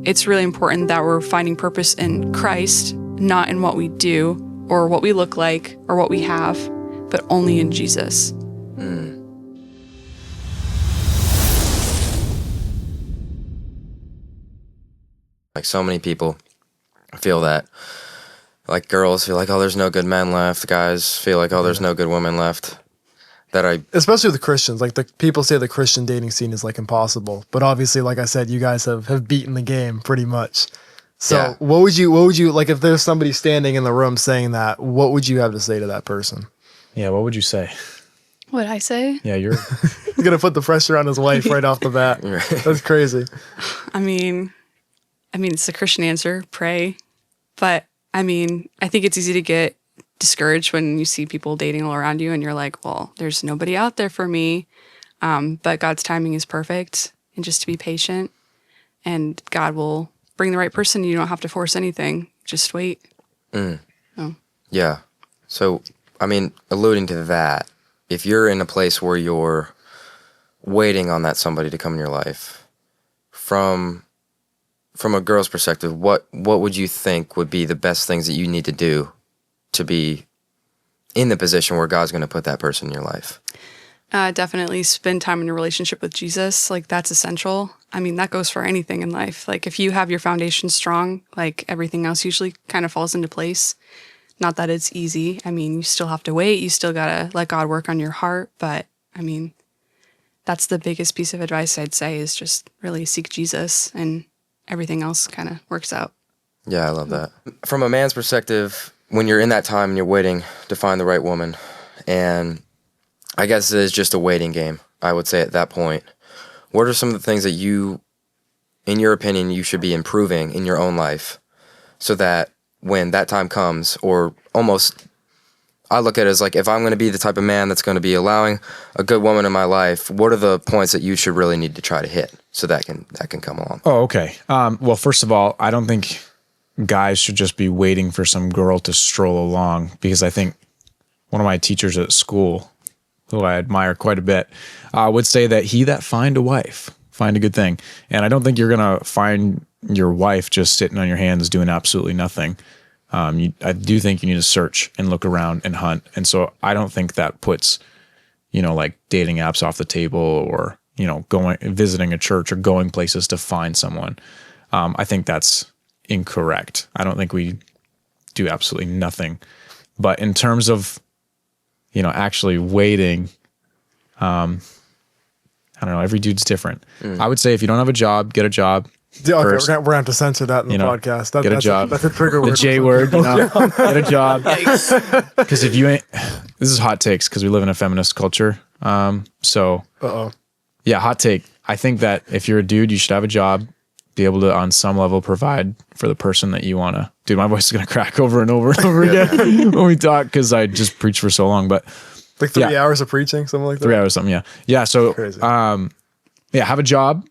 it's really important that we're finding purpose in Christ, not in what we do or what we look like or what we have, but only in Jesus. Like so many people feel that, like girls feel like, oh, there's no good men left. Guys feel like, oh, there's no good women left. Especially with Christians, like the people say the Christian dating scene is like impossible, but obviously, like I said, you guys have beaten the game pretty much. So Yeah. what would you like if there's somebody standing in the room saying that? What would you have to say to that person? Yeah, what would you say? What did I say? Yeah, you're He's gonna put the pressure on his wife right off the bat. That's crazy. I mean, it's the Christian answer, pray. But I think it's easy to get discouraged when you see people dating all around you and you're like, well, there's nobody out there for me. But God's timing is perfect, and just to be patient, and God will bring the right person. You don't have to force anything. Just wait. Yeah. So, alluding to that, if you're in a place where you're waiting on that somebody to come in your life, from a girl's perspective, what would you think would be the best things that you need to do to be in the position where God's going to put that person in your life? Definitely spend time in a relationship with Jesus. Like, that's essential. That goes for anything in life. Like, if you have your foundation strong, like, everything else usually kind of falls into place. Not that it's easy. You still have to wait. You still got to let God work on your heart. But, that's the biggest piece of advice I'd say, is just really seek Jesus, and everything else kind of works out. Yeah, I love that. From a man's perspective, when you're in that time and you're waiting to find the right woman, and I guess it is just a waiting game, I would say at that point, what are some of the things that you, in your opinion, you should be improving in your own life so that when that time comes, or almost, I look at it as like, if I'm going to be the type of man that's going to be allowing a good woman in my life, what are the points that you should really need to try to hit so that can come along? Oh, okay. Well, first of all, I don't think guys should just be waiting for some girl to stroll along, because I think one of my teachers at school, who I admire quite a bit, would say that he that find a wife, find a good thing. And I don't think you're going to find your wife just sitting on your hands doing absolutely nothing. I do think you need to search and look around and hunt. And so I don't think that puts, like dating apps off the table, or, visiting a church or going places to find someone. I think that's incorrect. I don't think we do absolutely nothing. But in terms of, actually waiting, I don't know, every dude's different. I would say if you don't have a job, get a job. Yeah, okay, first. we're gonna have to censor that in the podcast. Get a job. That's a trigger word. The J word, get a job. Because if you ain't, this is hot takes because we live in a feminist culture. So, yeah, hot take. I think that if you're a dude, you should have a job, be able to, on some level, provide for the person that you want to. Dude, my voice is going to crack over and over and over again when we talk, because I just preach for so long. But like 3 hours of preaching, something like that? 3 hours, something, yeah. Yeah, so, crazy. Have a job.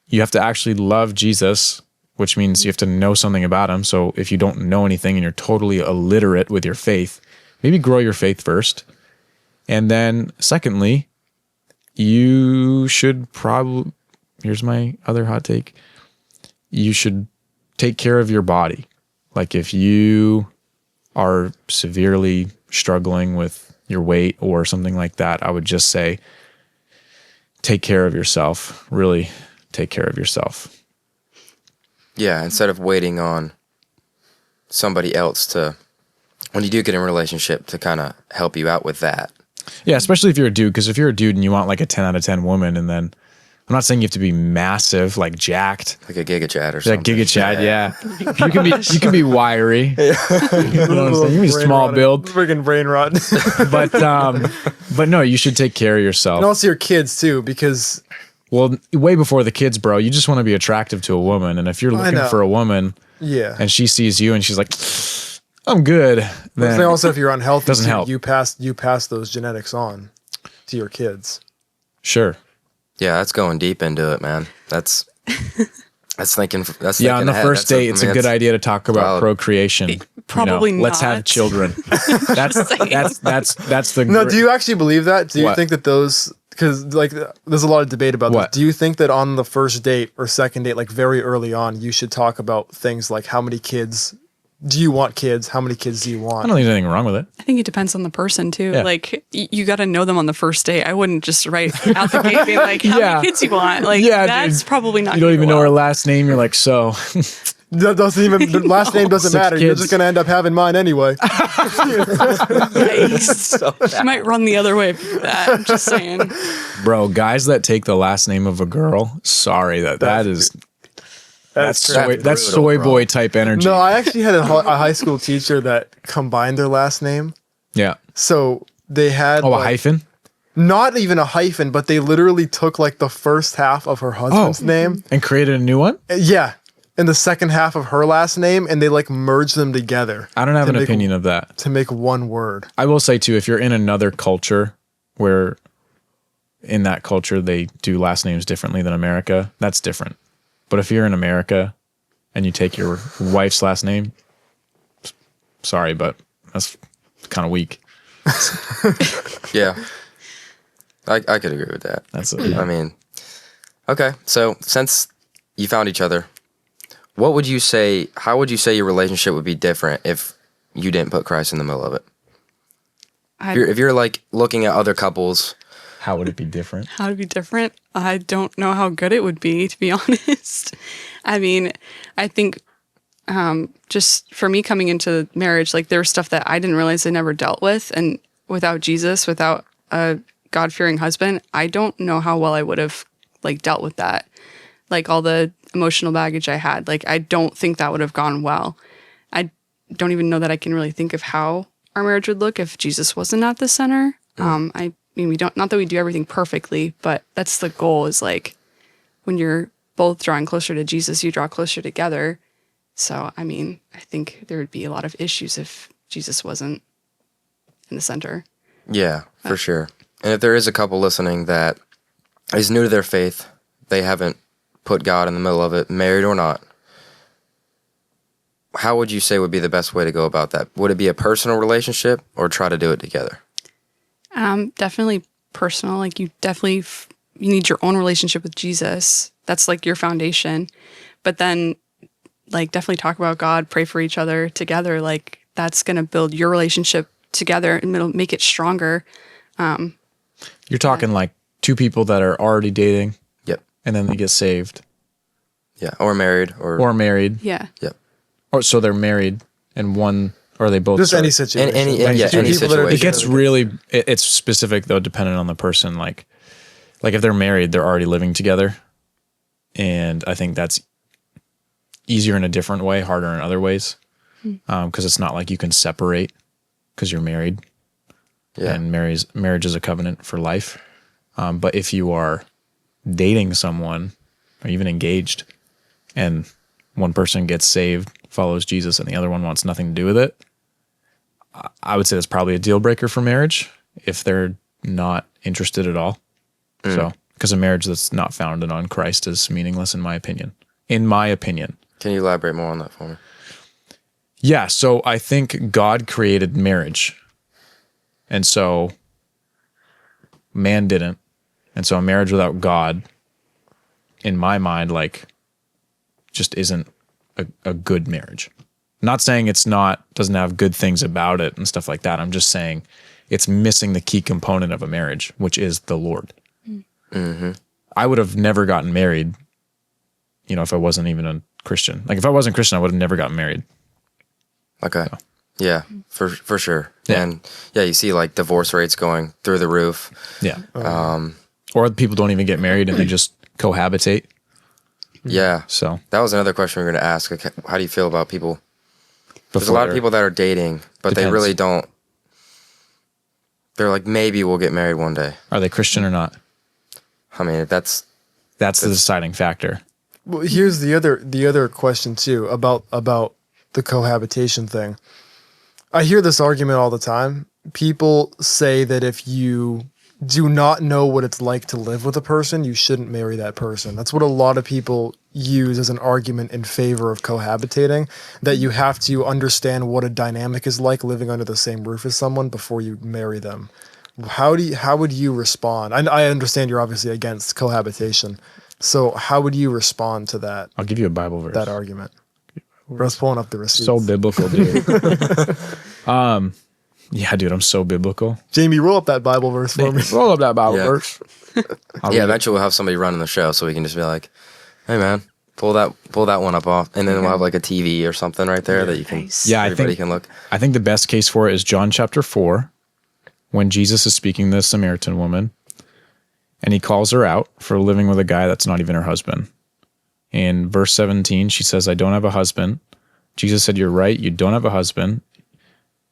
You have to actually love Jesus, which means you have to know something about him. So if you don't know anything and you're totally illiterate with your faith, maybe grow your faith first. And then secondly, you should probably, here's my other hot take, you should take care of your body. Like if you are severely struggling with your weight or something like that, I would just say, take care of yourself. Really take care of yourself. Yeah, instead of waiting on somebody else to, when you do get in a relationship, to kind of help you out with that. Yeah, especially if you're a dude, because if you're a dude and you want like a 10 out of 10 woman, and then I'm not saying you have to be massive, like jacked. Like a Giga Chad or something. Like Giga Chad, yeah. You can be wiry. You know what I'm saying? You can be small build. Freaking brain rot. But no, you should take care of yourself. And also your kids too, because... Well, way before the kids, bro, you just want to be attractive to a woman. And if you're looking for a woman, and she sees you and she's like, I'm good. Then also, if you're unhealthy, doesn't help. You pass those genetics on to your kids. Sure. Yeah, that's going deep into it, man. That's thinking. That's yeah. On the ahead. first date, it's a good idea to talk about procreation. Probably not. Let's have children. That's the. No, do you actually believe that? Do you think that those? because like there's a lot of debate about What? this. Do you think that on the first date or second date, like very early on, you should talk about things like how many kids do you want kids? How many kids do you I want? don't think there's anything wrong with it. I think it depends on the person too. Yeah. Like you got to know them on the first date. I wouldn't just write out the gate being like, "How Yeah. many kids you want?" Like Yeah, that's dude. probably not. You don't gonna even go know her well. last name. You're like, so That doesn't even the last name doesn't 6 matter. You're kids. just gonna end up having mine anyway. Yikes. She might run the other way for that. I'm just saying. bro, guys that take the last name of a girl, sorry, that's crazy. that's brutal, soy bro. boy type energy. No, I actually had a high school teacher that combined their last name. Yeah. So they had Oh, a like, hyphen? not even a hyphen, but they literally took like the first half of her husband's name. And created a new one? Yeah. And the second half of her last name, and they like merged them together I don't have to an make- opinion of that. to make one word. I will say too, if you're in another culture where in that culture they do last names differently than America, that's different. But if you're in America and you take your wife's last name, sorry, but that's kind of weak. Yeah. I could agree with that. That's it. I mean, okay. So since you found each other, how would you say your relationship would be different if you didn't put Christ in the middle of it? If you're like looking at other couples, How would it be different? How to be different? I don't know how good it would be, to be honest. I mean, I think just for me coming into marriage, like there was stuff that I didn't realize I never dealt with. And without Jesus, without a God-fearing husband, I don't know how well I would have like dealt with that. Like all the emotional baggage I had, like I don't think that would have gone well. I don't even know that I can really think of how our marriage would look if Jesus wasn't at the center. I mean, we don't, not that we do everything perfectly, but that's the goal is like when you're both drawing closer to Jesus, you draw closer together. So, I mean, I think there would be a lot of issues if Jesus wasn't in the center. yeah, for sure. And if there is a couple listening that is new to their faith, they haven't put God in the middle of it, married or not, how would you say would be the best way to go about that? Would it be a personal relationship or try to do it together? Definitely personal. Like you definitely, you need your own relationship with Jesus. That's like your foundation. But then like definitely talk about God, pray for each other together. Like that's going to build your relationship together and it'll make it stronger. You're talking like two people that are already dating Yep. and then they get saved Yeah. Or married or married. Yeah. Yep. Or so they're married and one or they both Just start- any situation. any Like, yeah, two any people that are situation. It gets really it's specific though dependent on the person like if they're married they're already living together and I think that's easier in a different way, harder in other ways because it's not like you can separate because you're married Yeah. and marriage is a covenant for life. But if you are dating someone or even engaged and one person gets saved, follows Jesus, and the other one wants nothing to do with it, I would say that's probably a deal breaker for marriage if they're not interested at all. So, because a marriage that's not founded on Christ is meaningless in my opinion. In my opinion. Can you elaborate more on that for me? Yeah, so I think God created marriage. And so man didn't. And so a marriage without God, in my mind, like just isn't a good marriage. Not saying it's doesn't have good things about it and stuff like that. I'm just saying it's missing the key component of a marriage, which is the Lord. Mm-hmm. I would have never gotten married, if I wasn't even a Christian. Like if I wasn't Christian, I would have never gotten married. Okay. Yeah, for sure. Yeah. And yeah, you see like divorce rates going through the roof. Yeah. Or people don't even get married and they just cohabitate. Yeah. So That was another question we were going to ask. Like, how do you feel about people? There's a lot of people that are dating, but they Depends. really don't. They're like, maybe we'll get married one day. Are they Christian or not? I mean, That's the deciding factor. Well, here's the other question too about the cohabitation thing. I hear this argument all the time. People say that if you do not know what it's like to live with a person, you shouldn't marry that person. That's what a lot of people use as an argument in favor of cohabitating, that you have to understand what a dynamic is like living under the same roof as someone before you marry them. how would you respond? I understand you're obviously against cohabitation. So how would you respond to that? I'll give you a Bible verse. That argument. Bro's pulling up the receipts. So biblical, dude. Yeah, dude, I'm so biblical. Jamie, roll up that Bible verse for me. Roll up that Bible Yeah. verse. Yeah, eventually we'll have somebody running the show, so we can just be like, "Hey, man, pull that one up off," and then we'll have like a TV or something right there that you can, Nice. Yeah, everybody can look. I think the best case for it is John chapter 4, when Jesus is speaking to the Samaritan woman, and he calls her out for living with a guy that's not even her husband. In verse 17, she says, "I don't have a husband." Jesus said, "You're right, you don't have a husband,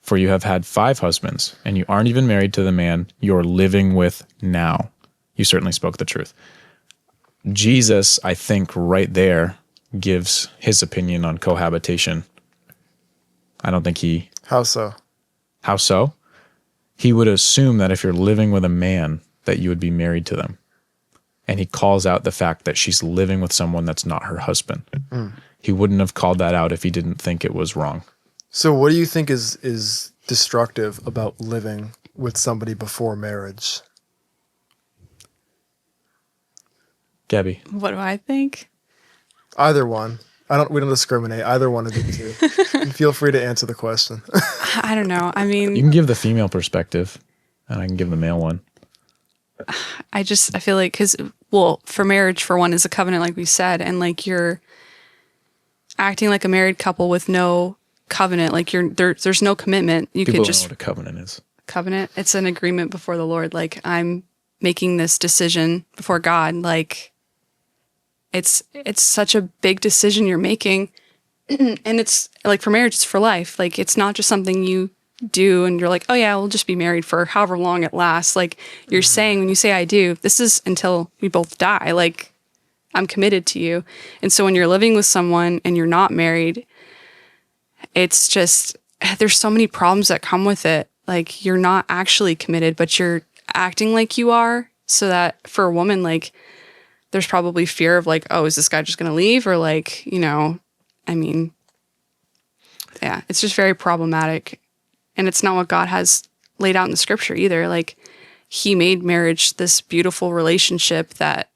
for you have had 5 husbands, and you aren't even married to the man you're living with now. You certainly spoke the truth." Jesus, I think, right there gives his opinion on cohabitation. I don't think he... How so? How so? He would assume that if you're living with a man, that you would be married to them. And he calls out the fact that she's living with someone that's not her husband. He wouldn't have called that out if he didn't think it was wrong. So what do you think is destructive about living with somebody before marriage? Gabby. What do I think? Either one. We don't discriminate. Either one of the two. And feel free to answer the question. I don't know. I You mean, can give the female perspective, and I can give the male one. I feel like, for marriage, for one, is a covenant, like we said, and like you're acting like a married couple with no covenant, like there's no commitment. You People could don't know just what a covenant is. covenant. It's an agreement before the Lord. Like, I'm making this decision before God. Like, it's such a big decision you're making, and it's like, for marriage, it's for life. Like, it's not just something you do and you're like, oh yeah, we'll just be married for however long it lasts. Like, you're saying, when you say I do, this is until we both die. Like, I'm committed to you. And so when you're living with someone and you're not married, it's just, there's so many problems that come with it. Like, you're not actually committed, but you're acting like you are. So that for a woman, like, there's probably fear of like, oh, is this guy just going to leave? Or like, I mean, yeah, it's just very problematic. And it's not what God has laid out in the scripture either. Like, he made marriage this beautiful relationship that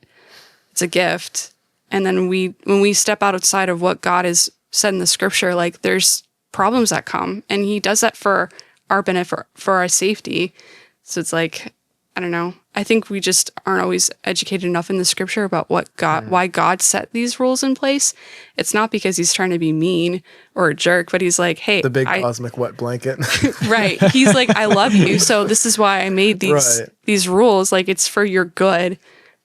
it's a gift. And then when we step outside of what God has said in the scripture, like, there's problems that come, and he does that for our benefit, for our safety. So it's like, I don't know. I think we just aren't always educated enough in the scripture about why God set these rules in place. It's not because he's trying to be mean or a jerk, but he's like, hey, The big cosmic wet blanket. right. He's like, I love you. So this is why I made these rules. Like, it's for your good.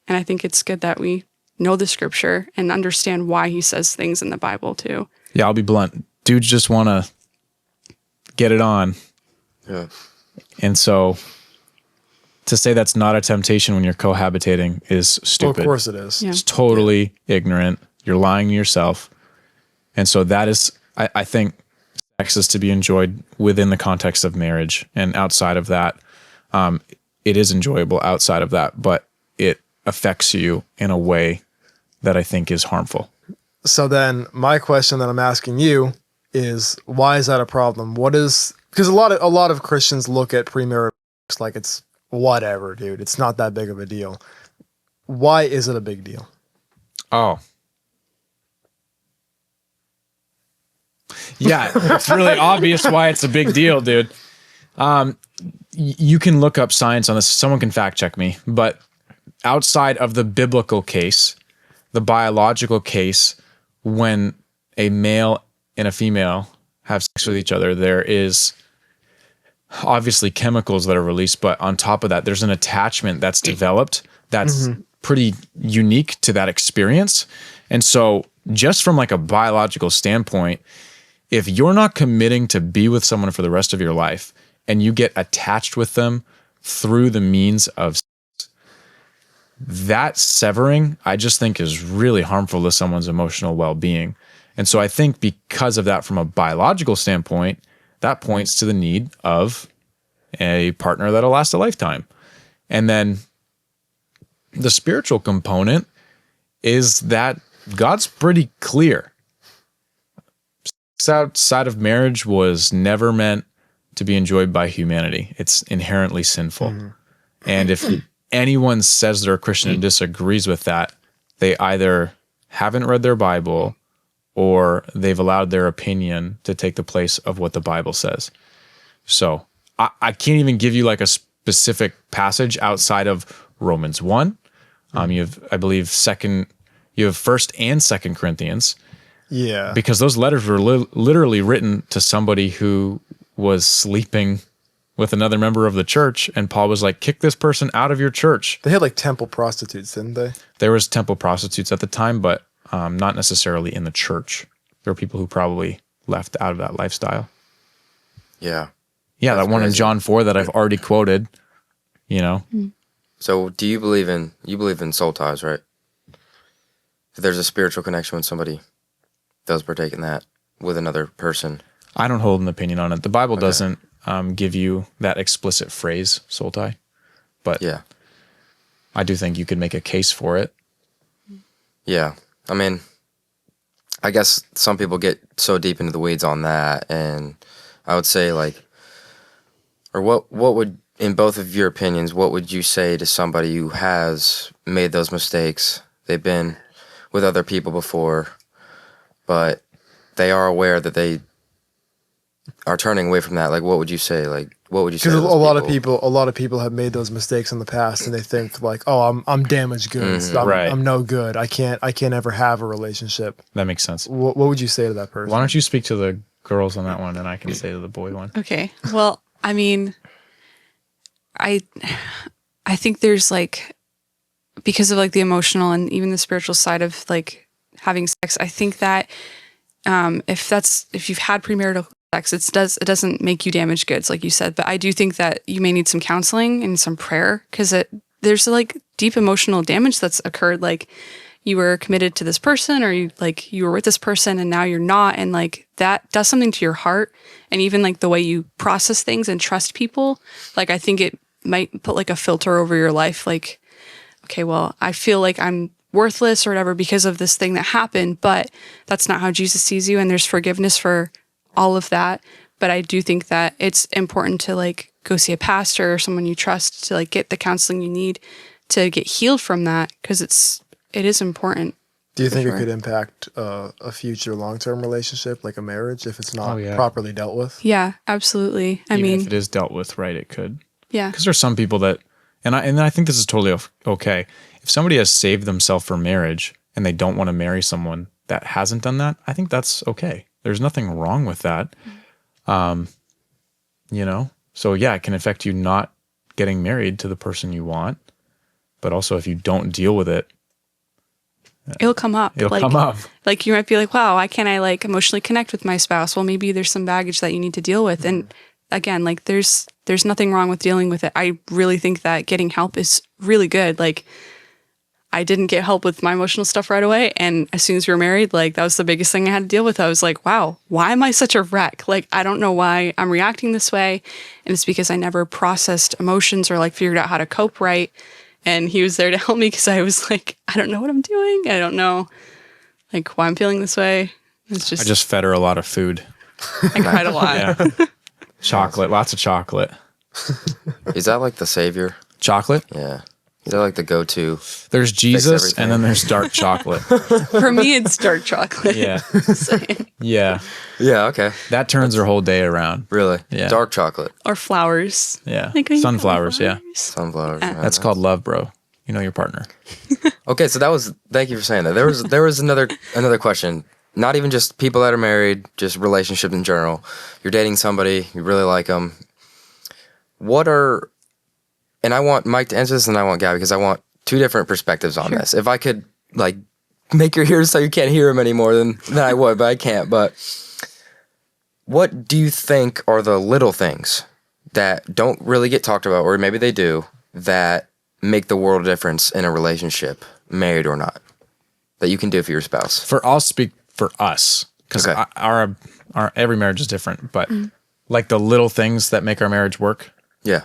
And I think it's good that we know the scripture and understand why he says things in the Bible too. Yeah, I'll be blunt. Dudes just want to get it on. Yeah. And so to say that's not a temptation when you're cohabitating is Well, stupid. of course it is. Yeah. It's totally ignorant. You're lying to yourself. And so that is, I think, sex is to be enjoyed within the context of marriage. And outside of that, it is enjoyable outside of that, but it affects you in a way that I think is harmful. So then my question that I'm asking you is, why is that a problem? Because a lot of Christians look at premarital sex like it's whatever, dude. It's not that big of a deal. Why is it a big deal? Oh. Yeah, it's really obvious why it's a big deal, dude. You can look up science on this. Someone can fact check me. But outside of the biblical case, the biological case, when a male and a female have sex with each other, there is obviously chemicals that are released, but on top of that, there's an attachment that's developed that's pretty unique to that experience. And so just from like a biological standpoint, if you're not committing to be with someone for the rest of your life and you get attached with them through the means of sex, that severing, I just think, is really harmful to someone's emotional well-being. And so I think because of that, from a biological standpoint, that points to the need of a partner that'll last a lifetime. And then the spiritual component is that God's pretty clear. Sex outside of marriage was never meant to be enjoyed by humanity. It's inherently sinful. And if anyone says they're a Christian and disagrees with that, they either haven't read their Bible or they've allowed their opinion to take the place of what the Bible says. So I can't even give you like a specific passage outside of Romans 1. You have, I believe, you have 1st and 2nd Corinthians. Yeah. Because those letters were literally written to somebody who was sleeping with another member of the church, and Paul was like, kick this person out of your church. They had like temple prostitutes, didn't they? There was temple prostitutes at the time, but not necessarily in the church. There were people who probably left out of that lifestyle. Yeah. Yeah, That's that one in crazy. John 4 that I've already quoted, you know. So do you believe in soul ties, right? If there's a spiritual connection when somebody does partake in that with another person. I don't hold an opinion on it. The Bible doesn't give you that explicit phrase, soul tie, but Yeah. I do think you could make a case for it. Yeah. I mean, I guess some people get so deep into the weeds on that, and I would say like, or what would, in both of your opinions, what would you say to somebody who has made those mistakes? They've been with other people before, but they are aware that they are turning away from that. Like, what would you say? Like, what would you say? Because to a those lot of people have made those mistakes in the past, and they think like, "Oh, I'm damaged goods. Right. I'm no good. I can't ever have a relationship." That makes sense. What would you say to that person? Why don't you speak to the girls on that one, and I can say to the boy one. Okay. Well, I mean, I think there's like, because of like the emotional and even the spiritual side of like having sex, I think that if you've had premarital sex, it doesn't make you damaged goods, like you said. But I do think that you may need some counseling and some prayer, because there's like deep emotional damage that's occurred. Like you were committed to this person, or you were with this person and now you're not, and like that does something to your heart, and even like the way you process things and trust people. Like I think it might put like a filter over your life. Like, okay, well, I feel like I'm worthless or whatever because of this thing that happened, but that's not how Jesus sees you, and there's forgiveness for all of that. But I do think that it's important to like go see a pastor or someone you trust to like get the counseling you need to get healed from that, because it is important. Do you think sure. it could impact a future long-term relationship, like a marriage, if it's not Oh, yeah. properly dealt with? Yeah, absolutely. I Even mean, if it is dealt with right, it could. yeah. Because there's some people that, and I think this is totally okay. If somebody has saved themselves for marriage and they don't want to marry someone that hasn't done that, I think that's okay. There's nothing wrong with that. You know? So yeah, it can affect you not getting married to the person you want, but also if you don't deal with it, It'll come up. it'll come up. Like you might be like, wow, why can't I like emotionally connect with my spouse? Well, maybe there's some baggage that you need to deal with. And again, like there's nothing wrong with dealing with it. I really think that getting help is really good. Like I didn't get help with my emotional stuff right away. And as soon as we were married, like that was the biggest thing I had to deal with. I was like, wow, why am I such a wreck? Like, I don't know why I'm reacting this way. And it's because I never processed emotions or like figured out how to cope right. And he was there to help me, because I was like, I don't know what I'm doing. I don't know like why I'm feeling this way. It's I just fed her a lot of food. I cried a lot. Yeah. Chocolate, lots of chocolate. Is that like the savior? Chocolate? Yeah. Is that like the go-to? There's Jesus, everything. and then there's dark chocolate. For me, it's dark chocolate. Yeah. Saying. Yeah. Yeah, okay. That turns her whole day around. Really? Yeah. Dark chocolate. Or flowers. Yeah. Like, are you Sunflowers, yeah. flowers? Sunflowers. That's called love, bro. You know your partner. Okay, so thank you for saying that. There was another question. Not even just people that are married, just relationships in general. You're dating somebody, you really like them. And I want Mike to answer this, and I want Gabbie, because I want two different perspectives on this. If I could like make your ears so you can't hear him anymore, then I would, but I can't. But what do you think are the little things that don't really get talked about, or maybe they do, that make the world a difference in a relationship, married or not, that you can do for your spouse? I'll speak for us, because Okay. our every marriage is different, but like the little things that make our marriage work. Yeah.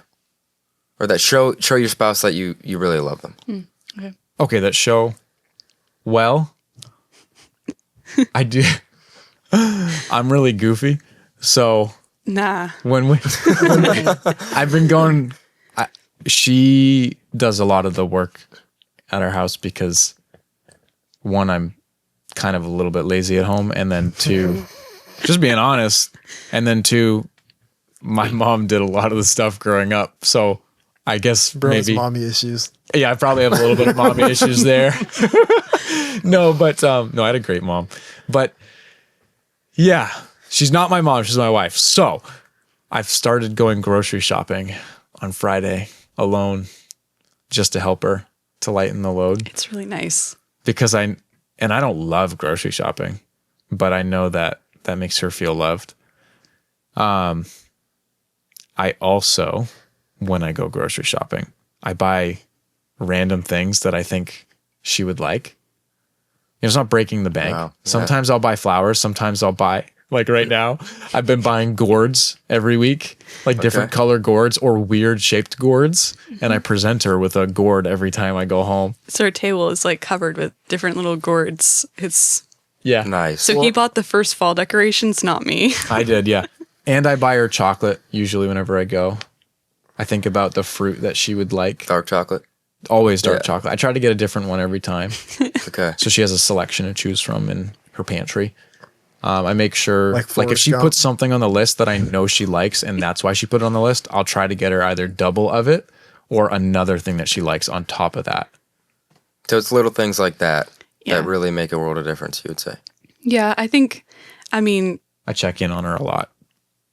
Or that show your spouse that you really love them. Okay. Okay, that show. Well, I do. I'm really goofy, so Nah. When we, I've been going, she does a lot of the work at our house because one, I'm kind of a little bit lazy at home. And then two, just being honest. And then two, my mom did a lot of the stuff growing up. So I guess Bro's maybe mommy issues. yeah, I probably have a little bit of mommy issues there. No, I had a great mom. But yeah, she's not my mom, she's my wife. So I've started going grocery shopping on Friday alone just to help her to lighten the load. It's really nice. Because I don't love grocery shopping, but I know that makes her feel loved. I also, when I go grocery shopping, I buy random things that I think she would like. It's not breaking the bank. Wow, yeah. Sometimes I'll buy flowers. Sometimes I'll buy, like right now, I've been buying gourds every week, like different color gourds or weird shaped gourds. And I present her with a gourd every time I go home. So our table is like covered with different little gourds. It's nice. So he bought the first fall decorations, not me. I did, yeah. And I buy her chocolate usually whenever I go. I think about the fruit that she would like. Dark chocolate? Always dark chocolate. I try to get a different one every time. Okay. So she has a selection to choose from in her pantry. I make sure, like if she Gump. puts something on the list that I know she likes and that's why she put it on the list, I'll try to get her either double of it or another thing that she likes on top of that. So it's little things like that that really make a world of difference, you would say. Yeah, I check in on her a lot.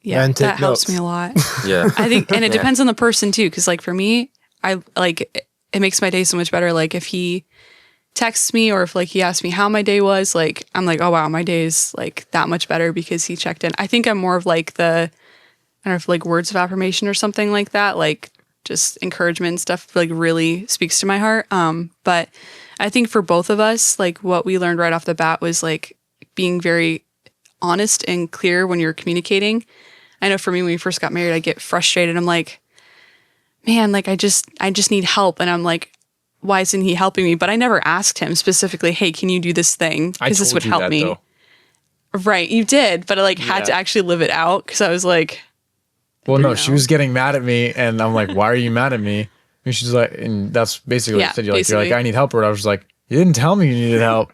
Yeah, And take that helps notes. me a lot. Yeah. I think, and it depends on the person too, because like for me, it makes my day so much better. Like if he texts me or if like he asks me how my day was, like I'm like, oh wow, my day is like that much better because he checked in. I think I'm more of like I don't know if like words of affirmation or something like that, like just encouragement and stuff like really speaks to my heart. But I think for both of us, like what we learned right off the bat was like being very honest and clear when you're communicating. I know for me, when we first got married, I get frustrated. I'm like, man, like I just need help. And I'm like, why isn't he helping me? But I never asked him specifically, hey, can you do this thing? Because this would help me. Though. Right. You did. But I like had to actually live it out because I was like, well, no, she was getting mad at me. And I'm like, why are you mad at me? And she's like, and that's basically what you said. You're like, I need help. Or I was like, you didn't tell me you needed help.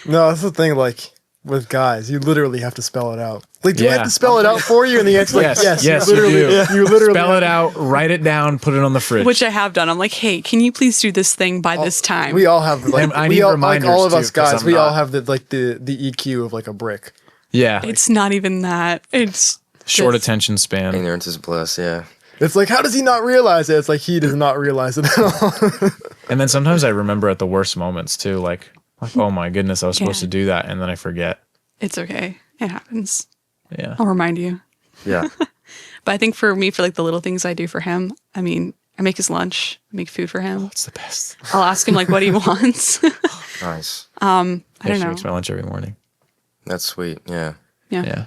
No, that's the thing. Like with guys, you literally have to spell it out. Like, do I have to spell it out for you? And the answer's like, yes, you literally, do. yeah, you literally spell it out, write it down, put it on the fridge. Which I have done. I'm like, hey, can you please do this thing by this time? We all have like, I need reminders like all of too, us guys. 'cause We all have the EQ of like a brick. Yeah, it's not even that. It's short attention span. Ignorance is bliss. Yeah. It's like, how does he not realize it? It's like he does not realize it at all. And then sometimes I remember at the worst moments too, like oh my goodness, I was supposed to do that, and then I forget. It's okay. It happens. Yeah, I'll remind you. Yeah. But I think for me, for like the little things I do for him, I mean, I make his lunch, I make food for him. It's the best. I'll ask him like what he wants. Nice. I don't She know. makes my lunch every morning. That's sweet. Yeah. Yeah.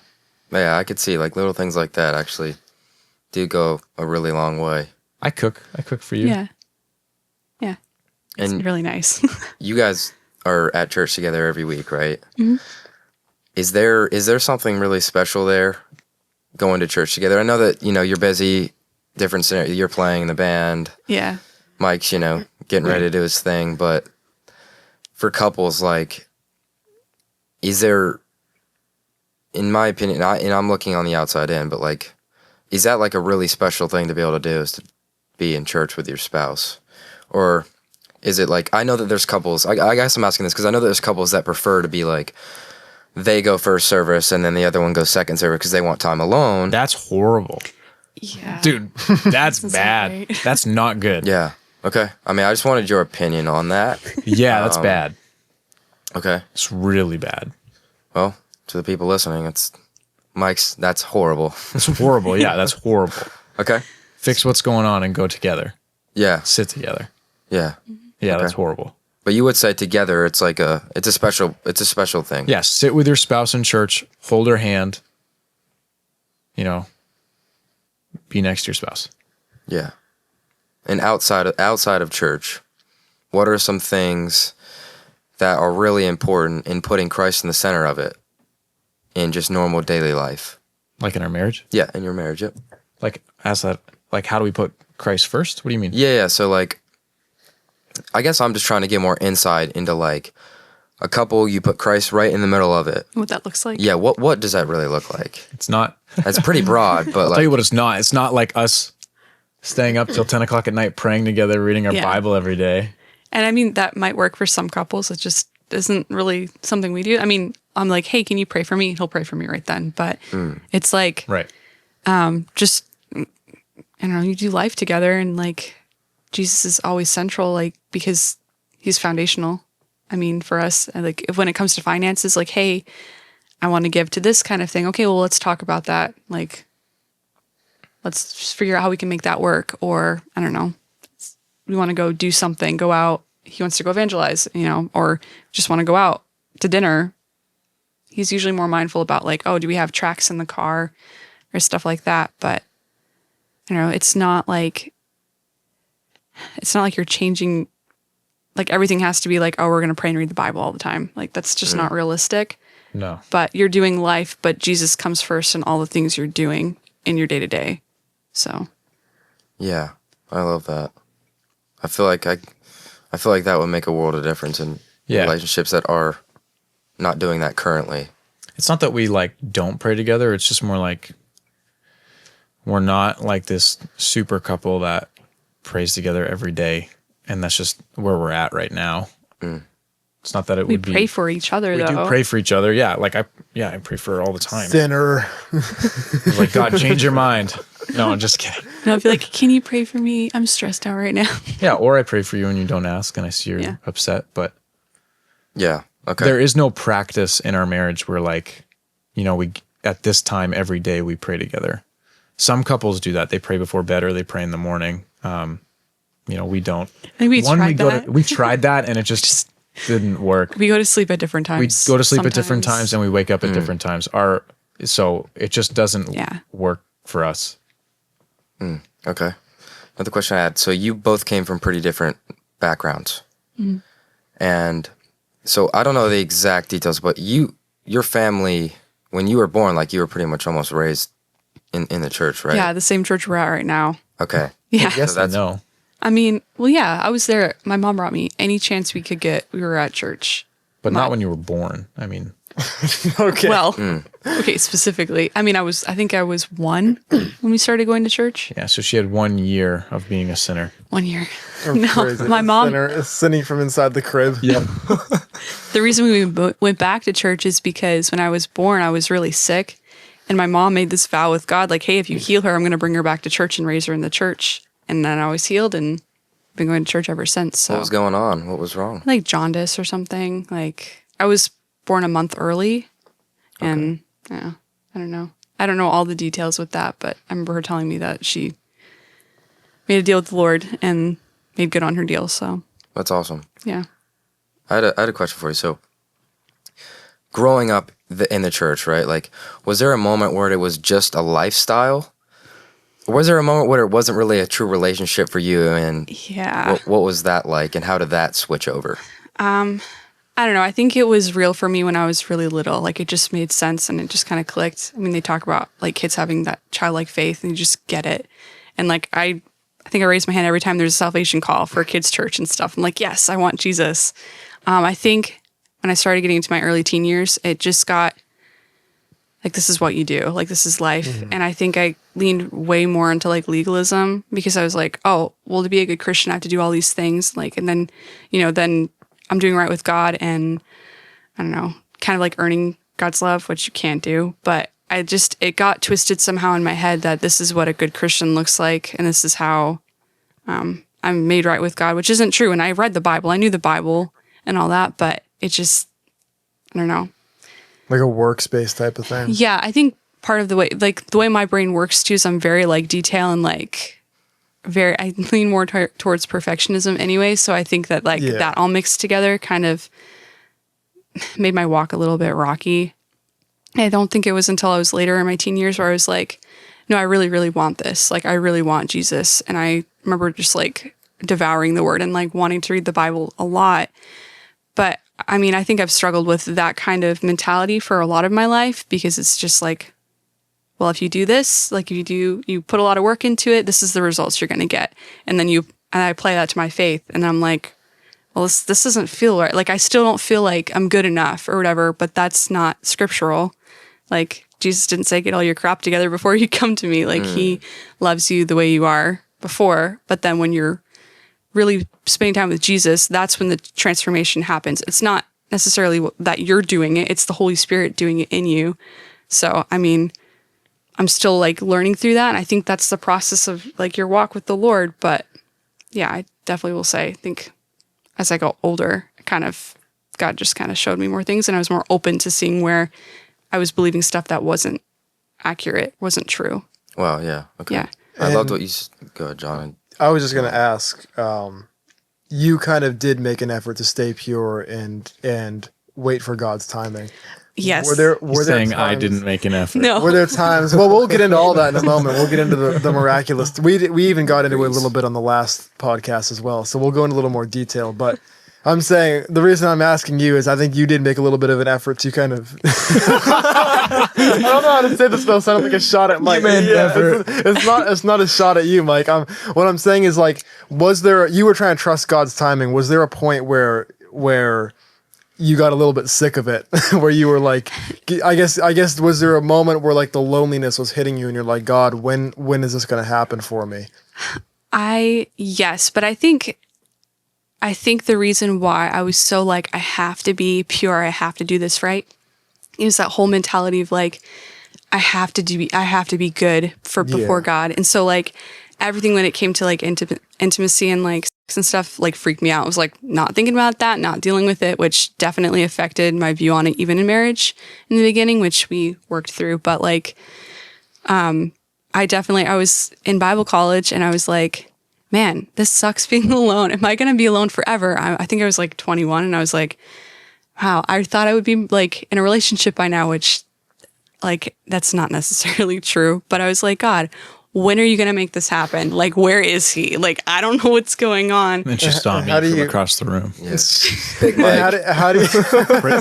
Yeah, I could see like little things like that actually do go a really long way. I cook for you. Yeah. Yeah. It's And really nice. you guys are at church together every week, right? Mm-hmm. Is there something really special there going to church together? I know that, you're busy, different scenario. You're playing in the band. Yeah. Mike's, getting ready to do his thing. But for couples, like, is there, in my opinion, and I'm looking on the outside in, but like, is that like a really special thing to be able to do, is to be in church with your spouse? Or is it like, I know that there's couples, I guess I'm asking this because I know that there's couples that prefer to be like, they go first service and then the other one goes second service because they want time alone. That's horrible. Yeah. Dude, that's bad. right. That's not good. Yeah. Okay. I mean, I just wanted your opinion on that. Yeah, that's bad. Okay. It's really bad. Well, to the people listening, that's horrible. It's horrible. Yeah, that's horrible. Okay. Fix what's going on and go together. Yeah. Sit together. Yeah. Yeah, Okay. that's horrible. But you would say together, it's like it's a special thing. Yeah, sit with your spouse in church, hold her hand, be next to your spouse. Yeah. And outside of church, what are some things that are really important in putting Christ in the center of it in just normal daily life? Like in our marriage? Yeah, in your marriage. Yep. Like how do we put Christ first? What do you mean? Yeah. So like, I guess I'm just trying to get more insight into like a couple. You put Christ right in the middle of it. What that looks like. Yeah. What does that really look like? It's not. That's pretty broad, but I'll like, tell you what it's not. It's not like us staying up till 10 o'clock at night praying together, reading our Yeah. Bible every day. And I mean, that might work for some couples. It just isn't really something we do. I mean, I'm like, hey, can you pray for me? He'll pray for me right then. But it's like, Right. just, I don't know, you do life together and like Jesus is always central, like, because he's foundational. I mean, for us, like, if when it comes to finances, like, hey, I want to give to this kind of thing. Okay, well, let's talk about that. Like, let's just figure out how we can make that work. Or, I don't know, we want to go do something, go out. He wants to go evangelize, you know, or just want to go out to dinner. He's usually more mindful about like, oh, do we have tracks in the car or stuff like that. But, you know, it's not like you're changing, like everything has to be like, oh, we're going to pray and read the Bible all the time. Like that's just not realistic. No. But you're doing life, but Jesus comes first in all the things you're doing in your day to day. So. yeah, I love that. I feel like that would make a world of difference in relationships that are not doing that currently. It's not that we like don't pray together. It's just more like we're not like this super couple that prays together every day. And that's just where we're at right now. It's not that it We would be. pray for each other, We though. do pray for each other. Yeah. Like I pray for her all the time. Sinner. I'm like, God, change your mind. No, I'm just kidding. And I'll be like, can you pray for me? I'm stressed out right now. Yeah. Or I pray for you and you don't ask and I see you're Yeah. upset. But Yeah. Okay. there is no practice in our marriage where like, you know, we at this time every day we pray together. Some couples do that. They pray before bed or they pray in the morning. You know, we don't. I think we tried that. We tried that and it just didn't work. We go to sleep at different We times. go to sleep at different sometimes. times and we wake up at different times. So it just doesn't Yeah. work for us. Okay. Another question I had. So you both came from pretty different backgrounds. And so I don't know the exact details, but your family, when you were born, like you were pretty much almost raised in the church, right? Yeah, the same church we're at right now. Okay. Yeah. Yes, So I that's- know. I mean, well, yeah, I was there. My mom brought me any chance we could get. We were at church. But not when you were born. I mean, Okay. Well, okay, specifically. I mean, I think I was 1 when we started going to church. yeah. So she had 1 year of being a sinner. 1 year. Crazy. My mom- Sinner is sinning from inside the crib. Yeah. The reason we went back to church is because when I was born, I was really sick. And my mom made this vow with God, like, hey, if you heal her, I'm going to bring her back to church and raise her in the church. And then I was healed and been going to church ever since. So What was going on? What was wrong? like jaundice or something. Like I was born a month early. And yeah, I don't know. I don't know all the details with that, but I remember her telling me that she made a deal with the Lord and made good on her deal. So That's awesome. yeah. I had a question for you. So, growing up in the church, right? Like, was there a moment where it was just a lifestyle? Or was there a moment where it wasn't really a true relationship for you? And Yeah. what was that like? And how did that switch over? I don't know. I think it was real for me when I was really little. Like it just made sense and it just kind of clicked. I mean, they talk about like kids having that childlike faith and you just get it. And like I think I raise my hand every time there's a salvation call for a kids' church and stuff. I'm like, yes, I want Jesus. I think when I started getting into my early teen years, it just got like, this is what you do. Like, this is life. And I think I leaned way more into like legalism because I was like, oh, well, to be a good Christian, I have to do all these things. Like, and then, you know, then I'm doing right with God and I don't know, kind of like earning God's love, which you can't do. But it got twisted somehow in my head that this is what a good Christian looks like. And this is how I'm made right with God, which isn't true. And I read the Bible. I knew the Bible and all that, but it just, I don't know. Like a workspace type of thing. Yeah, I think part of the way my brain works too is I'm very like detail and like I lean more towards perfectionism anyway. So I think that that all mixed together kind of made my walk a little bit rocky. I don't think it was until I was later in my teen years where I was like, no, I really, really want this. Like, I really want Jesus. And I remember just like devouring the word and like wanting to read the Bible a lot. But I mean, I think I've struggled with that kind of mentality for a lot of my life because it's just like, well, if you do this, like if you put a lot of work into it, this is the results you're going to get. And then and I apply that to my faith, and I'm like, well, this doesn't feel right. Like I still don't feel like I'm good enough or whatever, but that's not scriptural. Like Jesus didn't say, get all your crap together before you come to me. Like he loves you the way you are before. But then when you're really spending time with Jesus, that's when the transformation happens. It's not necessarily that you're doing it. It's the Holy Spirit doing it in you. So, I mean, I'm still like learning through that. And I think that's the process of like your walk with the Lord. But yeah, I definitely will say, I think as I got older, God just kind of showed me more things, and I was more open to seeing where I was believing stuff that wasn't accurate, wasn't true. Wow, yeah. Okay. Yeah. I loved what you go ahead, John. I was just going to ask, you kind of did make an effort to stay pure and wait for God's timing. Yes. Were there saying times, I didn't make an effort. No. Were there times? Well, we'll get into all that in a moment. We'll get into the miraculous. We even got into it a little bit on the last podcast as well. So we'll go into a little more detail. But I'm saying the reason I'm asking you is I think you did make a little bit of an effort to kind of. I don't know how to say this though. Sounding like a shot at Mike. It's not a shot at you, Mike. What I'm saying is like, you were trying to trust God's timing. Was there a point where you got a little bit sick of it, where you were like, I guess, was there a moment where like the loneliness was hitting you and you're like, God, when is this going to happen for me? Yes, but I think the reason why I was so like, I have to be pure, I have to do this right, is that whole mentality of like, I have to be good before God. And so like everything when it came to like intimacy and like sex and stuff like freaked me out. I was like not thinking about that, not dealing with it, which definitely affected my view on it even in marriage in the beginning, which we worked through. But like, I was in Bible college and I was like, man, this sucks being alone. Am I going to be alone forever? I think I was like 21 and I was like, wow, I thought I would be like in a relationship by now, which like, that's not necessarily true. But I was like, God, when are you going to make this happen? Like, where is he? Like, I don't know what's going on. And she saw me from across the room. Yes. Big Mike. How do you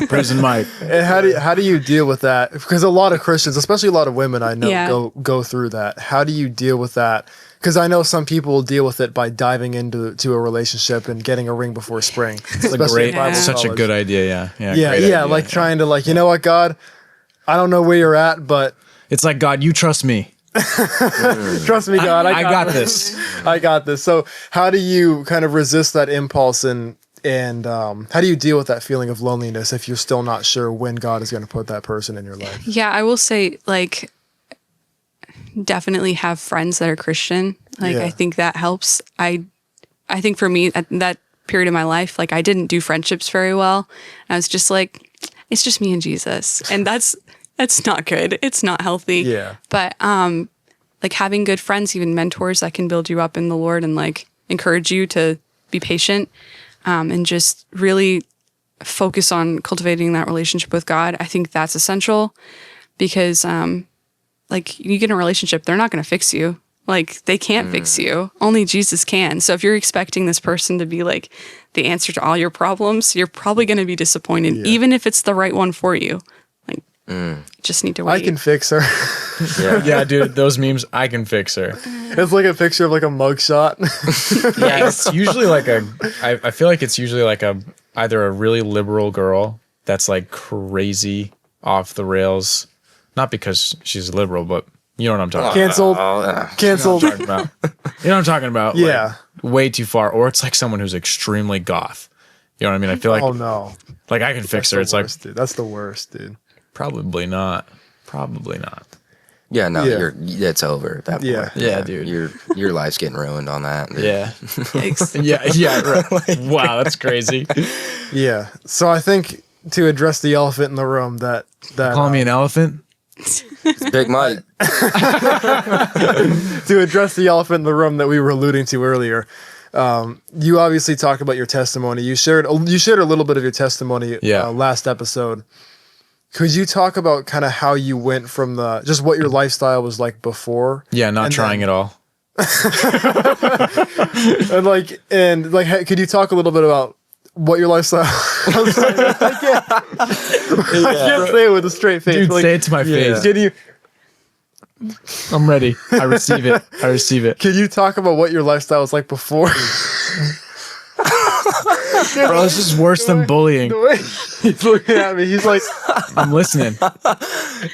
Prison Mike. And how do you deal with that? Because a lot of Christians, especially a lot of women I know, go through that. How do you deal with that? Because I know some people will deal with it by diving into a relationship and getting a ring before spring. Such a good idea. Yeah. Like trying to like, you know what, God, I don't know where you're at, but it's like, God, you trust me. Trust me, God. I got this. I got this. So how do you kind of resist that impulse and how do you deal with that feeling of loneliness if you're still not sure when God is going to put that person in your life? Yeah, I will say like definitely have friends that are Christian. Like I think that helps. I think for me at that period of my life, like I didn't do friendships very well. I was just like, it's just me and Jesus. And that's not good. It's not healthy. Yeah. But like having good friends, even mentors that can build you up in the Lord and like encourage you to be patient and just really focus on cultivating that relationship with God. I think that's essential because like you get in a relationship, they're not going to fix you. Like they can't fix you. Only Jesus can. So if you're expecting this person to be like the answer to all your problems, you're probably going to be disappointed, even if it's the right one for you. Like just need to wait. I can fix her. Yeah, dude, those memes, I can fix her. It's like a picture of like a mugshot. Yeah, it's usually like I feel like it's usually like either a really liberal girl that's like crazy off the rails, not because she's liberal, but you know what I'm talking about. Canceled. You know what I'm talking about? Yeah. Like, way too far. Or it's like someone who's extremely goth. You know what I mean? I feel like, oh no, like I can fix her. It's worst, like, dude. That's the worst, dude. Probably not. Yeah, no, it's over at that point. Yeah, dude. Your life's getting ruined on that. Dude. Yeah. Yeah. Right. Wow, that's crazy. Yeah. So I think to address the elephant in the room, that call me an elephant. It's Big Mike. To address the elephant in the room that we were alluding to earlier, you obviously talked about your testimony. You shared a little bit of your testimony last episode. Could you talk about kind of how you went from just what your lifestyle was like before? Yeah, not trying at all. and could you talk a little bit about what your lifestyle? I can't say it with a straight face. Dude, say it to my face. Can you? I'm ready. I receive it. I receive it. Can you talk about what your lifestyle was like before? Bro, this is worse than bullying. The way he's looking at me, he's like, I'm listening.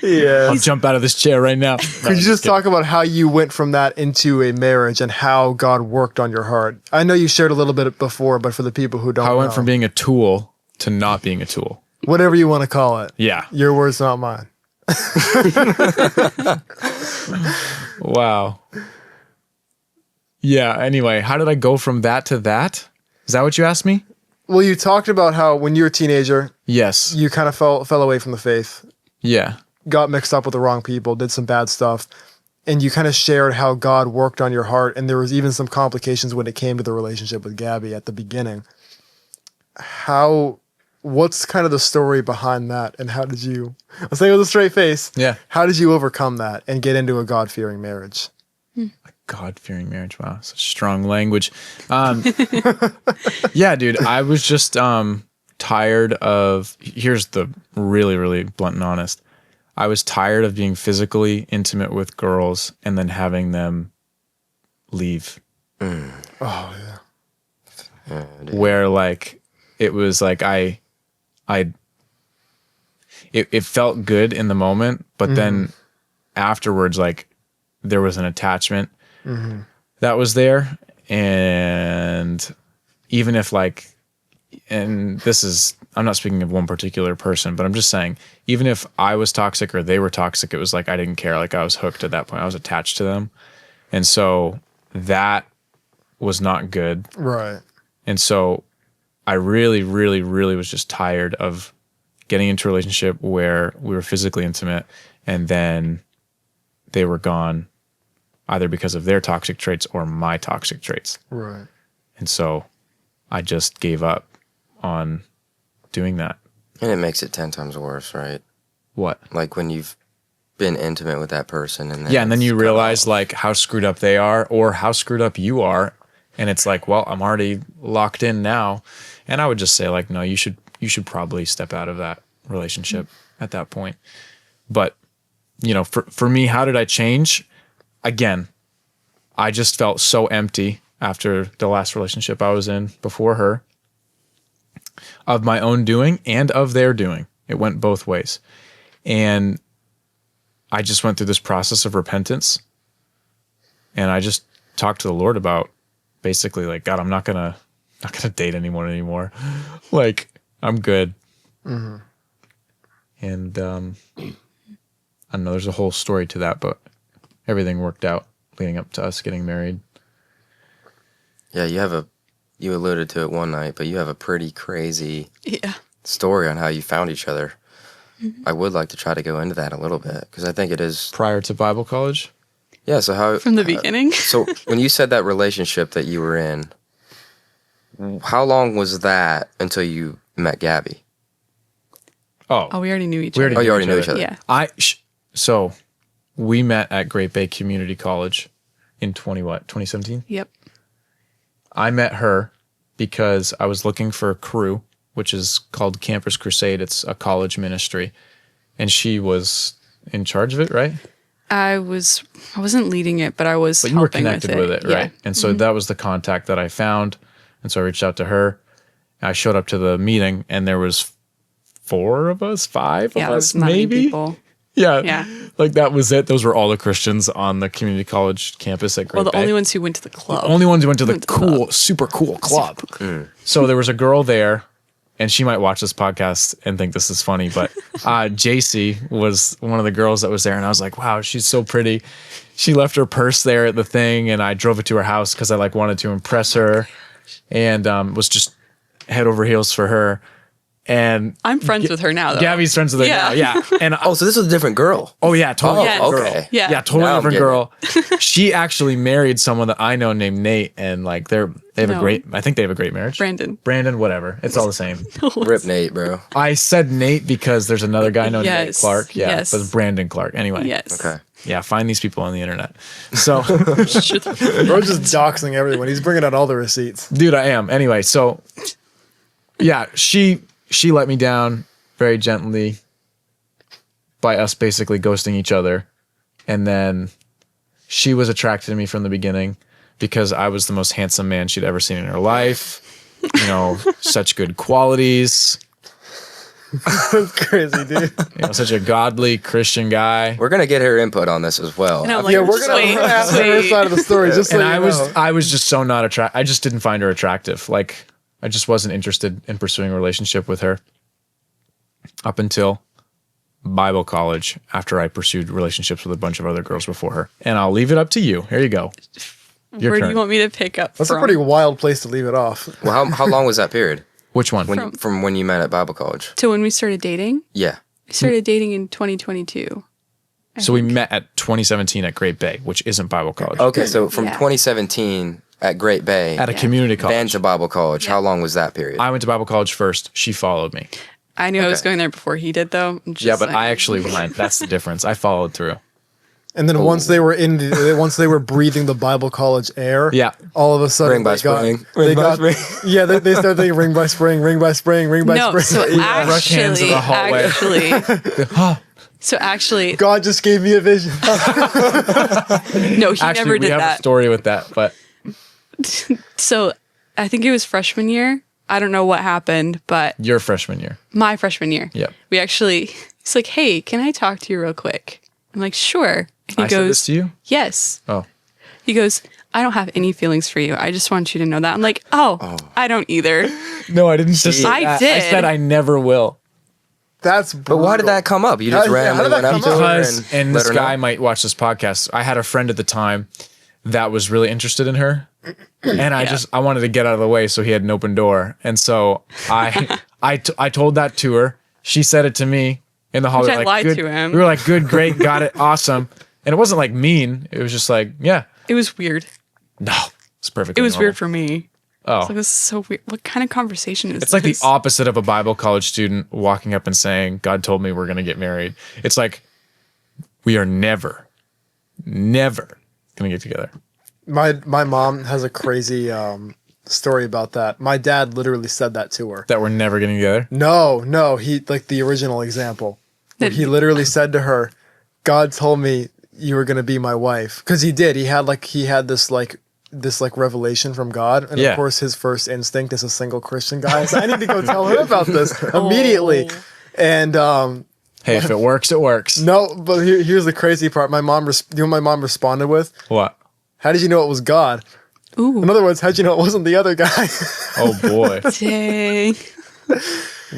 yeah. I'll jump out of this chair right now. Could you just talk about how you went from that into a marriage and how God worked on your heart? I know you shared a little bit before, but for the people who don't How I went know, from being a tool to not being a tool. whatever you want to call it. Yeah. Your words, not mine. Wow. Yeah, anyway, how did I go from that to that? Is that what you asked me? Well, you talked about how when you were a teenager, Yes. you kind of fell away from the faith, Yeah. got mixed up with the wrong people, did some bad stuff, and you kind of shared how God worked on your heart, and there was even some complications when it came to the relationship with Gabbie at the beginning. What's kind of the story behind that, and how did you, I'll say it with a straight face, Yeah. how did you overcome that and get into a God-fearing marriage? God-fearing marriage. Wow, such strong language. Yeah, dude, I was just tired of, here's the really, really blunt and honest. I was tired of being physically intimate with girls and then having them leave. Oh, yeah. Where like, it was like it felt good in the moment, but then afterwards, like there was an attachment that was there. And even if like, and this is, I'm not speaking of one particular person, but I'm just saying, even if I was toxic or they were toxic, it was like, I didn't care. Like I was hooked at that point. I was attached to them. And so that was not good. Right. And so I really, really, really was just tired of getting into a relationship where we were physically intimate and then they were gone either because of their toxic traits or my toxic traits. Right. And so I just gave up on doing that. And it makes it 10 times worse, right? What? Like when you've been intimate with that person and then Yeah, and then it's you cut realize off. like how screwed up they are or how screwed up you are. And it's like, well, I'm already locked in now. And I would just say like, no, you should probably step out of that relationship at that point. But, you know, for me, how did I change? Again, I just felt so empty after the last relationship I was in before her, of my own doing and of their doing. It went both ways. And I just went through this process of repentance. And I just talked to the Lord about basically like, God, I'm not gonna date anyone anymore. Like, I'm good. And I don't know, there's a whole story to that, but everything worked out leading up to us getting married. Yeah, you alluded to it one night, but you have a pretty crazy Yeah. story on how you found each other. I would like to try to go into that a little bit because I think it is. Prior to Bible college? Yeah, so how. From the beginning. So when you said that relationship that you were in, how long was that until you met Gabbie? Oh, we already knew each We other. Oh, you already knew each other. Yeah. So we met at Great Bay Community College in 2017? Yep. I met her because I was looking for a crew, which is called Campus Crusade. It's a college ministry. And she was in charge of it, right? I wasn't leading it, but I was But you were helping connected with it, right? Yeah. And so that was the contact that I found. And so I reached out to her. I showed up to the meeting and there was 4 of us, 5 Yeah, of it us, was not many maybe. people. Yeah. Yeah. Like that was it. Those were all the Christians on the community college campus at Great Well, the Bay. only ones who went to the club. Only ones who went to the Went to the club. super cool club. So there was a girl there, and she might watch this podcast and think this is funny, but JC was one of the girls that was there, and I was like, wow, she's so pretty. She left her purse there at the thing, and I drove it to her house because I like wanted to impress her, and was just head over heels for her. And I'm friends with her now, though. Gabbie's friends with her now, yeah. And Oh, so this was a different girl. oh yeah, totally Yes. different girl. Okay. Yeah. Yeah, totally Now I'm different getting girl. She actually married someone that I know named Nate, and like they have a No. great. I think they have a great marriage. Brandon, whatever. It's all the same. Rip Nate, bro. I said Nate because there's another guy named Nate Yes, Clark. Yeah, yes. but it's Brandon Clark. Anyway. Yes. Okay. Yeah, find these people on the internet. So, We're just doxing everyone. He's bringing out all the receipts. dude, I am. Anyway, so yeah, she let me down very gently by us basically ghosting each other. And then she was attracted to me from the beginning because I was the most handsome man she'd ever seen in her life. You know, such good qualities. That's crazy, dude. You know, such a godly Christian guy. We're gonna get her input on this as well. And I'm like, Yeah, we're gonna ask her side of the story. Just so And you know. I was just so not attracted. I just didn't find her attractive. Like, I just wasn't interested in pursuing a relationship with her up until Bible college, after I pursued relationships with a bunch of other girls before her. And I'll leave it up to you. Here you go. Your Where do turn. you want me to pick up That's from? a pretty wild place to leave it off. Well, how long was that period? Which one? From when you met at Bible college? To when we started dating? Yeah. We started dating in 2022. So we met at 2017 at Great Bay, which isn't Bible college. Okay, so from Yeah. 2017 at Great Bay, At a community college. then to Bible college. How long was that period? I went to Bible college first. She followed me. I knew I was Okay. going there before he did, though. I'm just Yeah, but like- I actually went. That's the difference. I followed through. And then once they were breathing the Bible college air, Yeah. all of a sudden Ring by they got, spring. they Ring by got, spring. yeah, they started thinking ring by spring, ring by spring, ring by No, spring. so Rush hands in actually, the hallway. actually, God just gave me a vision. no, he Actually, never we did have a that. story with that, but So I think it was freshman year. I don't know what happened, but your freshman year. my freshman year. Yep. We actually, he's like, hey, can I talk to you real quick? I'm like, sure. And he I said goes, this to you? yes. Oh. He goes, I don't have any feelings for you. I just want you to know that. I'm like, oh. I don't either. No, I didn't just say I that. I did. said I never will. That's But why did that come up? You just How did randomly that went up come to up? her Because, and and let this her guy know? might watch this podcast. I had a friend at the time that was really interested in her. And I wanted to get out of the way so he had an open door. And so I told that to her. She said it to me in the hall. Which We were I like, lied good. to him. We were like, good, great, got it, awesome. And it wasn't like mean. It was just like, yeah, It was weird. no, it's perfect. It was weird for me. Oh. It's like, this is so weird. What kind of conversation is It's like the this? opposite of a Bible college student walking up and saying, God told me we're going to get married. It's like, we are never going to get together. My mom has a crazy story about that. My dad literally said that to her. That we're never getting together. No, he like the original example. Where he literally said to her, God told me you were gonna be my wife. Because he did. He had this revelation from God. And Yeah. of course his first instinct as a single Christian guy is I need to go tell her about this immediately. And Hey, if it works, it works. no, but here's the crazy part. My mom you know what my mom responded with? What? How did you know it was God? Ooh. In other words, how'd you know it wasn't the other guy? Oh boy. Dang.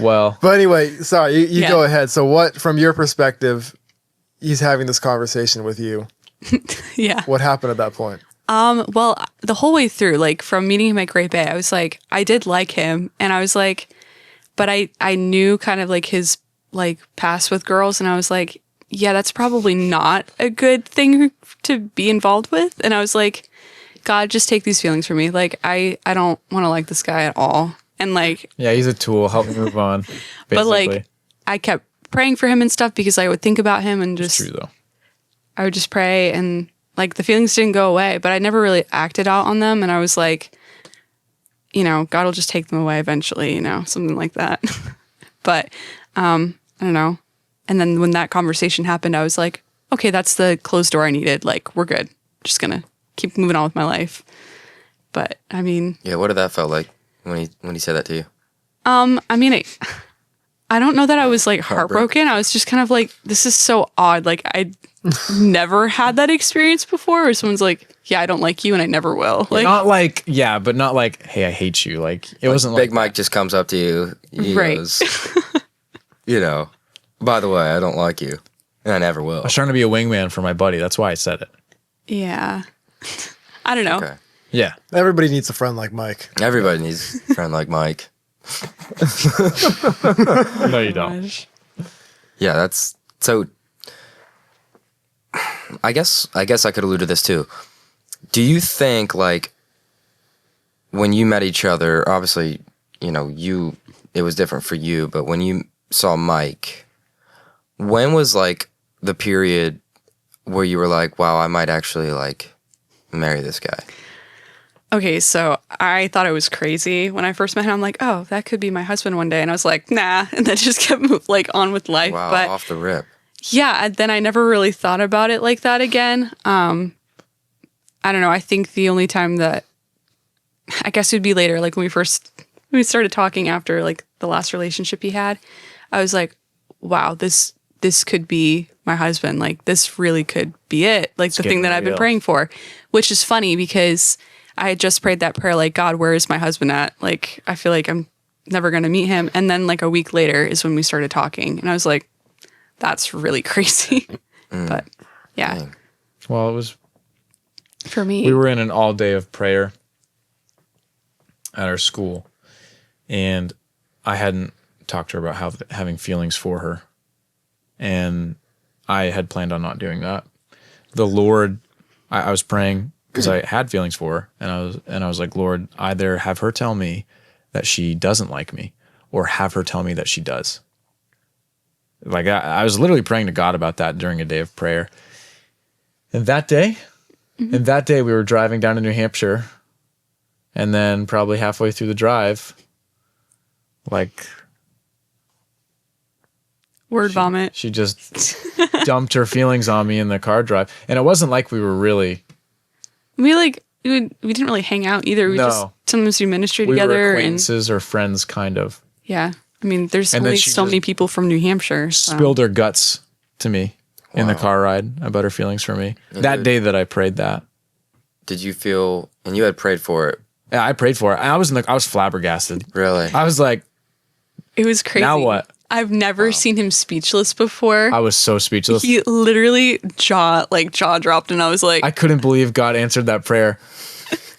Well, But anyway, sorry, you Yeah. go ahead. So what, from your perspective, he's having this conversation with you. Yeah. What happened at that point? Well, the whole way through, like from meeting him at Great Bay, I was like, I did like him. And I was like, but I knew kind of like his like past with girls. And I was like, yeah, that's probably not a good thing to be involved with. And I was like, God, just take these feelings from me. Like, I don't want to like this guy at all. And like, yeah, he's a tool. Help me move on. Basically. but like, I kept praying for him and stuff because I would think about him and it's just, true though. I would just pray and like the feelings didn't go away, but I never really acted out on them. And I was like, you know, God will just take them away eventually, you know, something like that. But I don't know. And then when that conversation happened, I was like, okay, that's the closed door I needed. Like, we're good. Just gonna keep moving on with my life. But I mean, Yeah, what did that felt like when he said that to you? I mean, I don't know that I was like heartbroken. I was just kind of like, this is so odd. Like I never had that experience before where someone's like, yeah, I don't like you and I never will. Like, Not like, yeah, but not like, hey, I hate you. Like, it wasn't Big like, Mike just comes up to you. He Right. goes, you know, by the way, I don't like you. And I never will. I was trying to be a wingman for my buddy. That's why I said it. yeah. I don't know. Okay. Yeah. Everybody needs a friend like Mike. Everybody needs a friend like Mike. No, you don't. Gosh. Yeah, that's so. I guess I could allude to this too. Do you think like when you met each other, obviously, you know, it was different for you, but when you saw Mike, when was like the period where you were like, wow, I might actually like marry this guy? Okay, so I thought it was crazy when I first met him. I'm like, oh, that could be my husband one day, and I was like, nah, and then just kept on with life. Wow, But off the rip. yeah, and then I never really thought about it like that again. I don't know. I think the only time that I guess it would be later, like when we started talking after like the last relationship he had, I was like, wow, this could be my husband. Like this really could be it. Like the thing that I've been praying for, which is funny because I had just prayed that prayer, like, God, where is my husband at? Like, I feel like I'm never going to meet him. And then like a week later is when we started talking. And I was like, that's really crazy. But yeah. Dang. Well, it was, For me, we were in an all day of prayer at our school, and I hadn't talked to her about having feelings for her. And I had planned on not doing that. The Lord, I was praying because I had feelings for her, and I was like, Lord, either have her tell me that she doesn't like me, or have her tell me that she does. Like I was literally praying to God about that during a day of prayer. And that day, we were driving down to New Hampshire, and then probably halfway through the drive, like word vomit. she just dumped her feelings on me in the car drive. And it wasn't like we were really, We didn't really hang out either. We No. just sometimes do ministry we were together, and acquaintances or friends, kind of. yeah. I mean, there's And then only she so just many people from New Hampshire. So. Spilled her guts to me in the car ride about her feelings for me. That day that I prayed that. Did you feel, and you had prayed for it, Yeah, I prayed for it. I was flabbergasted. really? I was like, It was crazy. now what? I've never seen him speechless before. I was so speechless. He literally jaw dropped, and I was like, I couldn't believe God answered that prayer.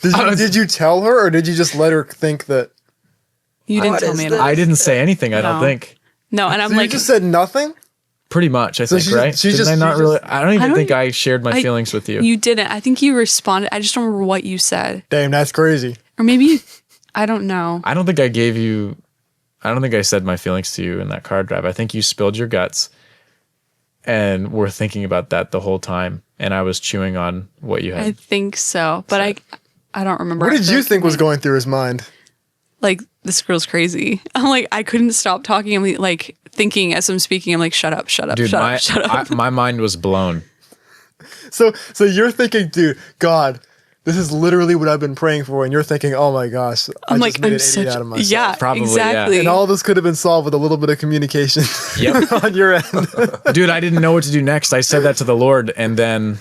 Did you tell her, or did you just let her think that? "You didn't tell me." I didn't say anything, I don't No. think. No, and I'm So like, you just said nothing? Pretty much, I think, she- right? she Didn't just- I not she really? just- I don't even don't think even- I shared my feelings with you. you didn't. I think you responded. I just don't remember what you said, Damn, that's crazy. or maybe I don't know. I don't think I said my feelings to you in that car drive. I think you spilled your guts and were thinking about that the whole time. And I was chewing on what you I had. think so, but I don't remember. What did you think was going? going through his mind? Like, this girl's crazy. I'm like, I couldn't stop talking. I'm like thinking as I'm speaking. I'm like, shut up, shut up, Dude, shut up. my mind was blown. So you're thinking, dude, God, this is literally what I've been praying for, and you're thinking, oh my gosh, I I'm just like, made I'm an such idiot out of myself. yeah, Probably, exactly. And all this could have been solved with a little bit of communication Yep. on your end. Dude, I didn't know what to do next. I said that to the Lord, and then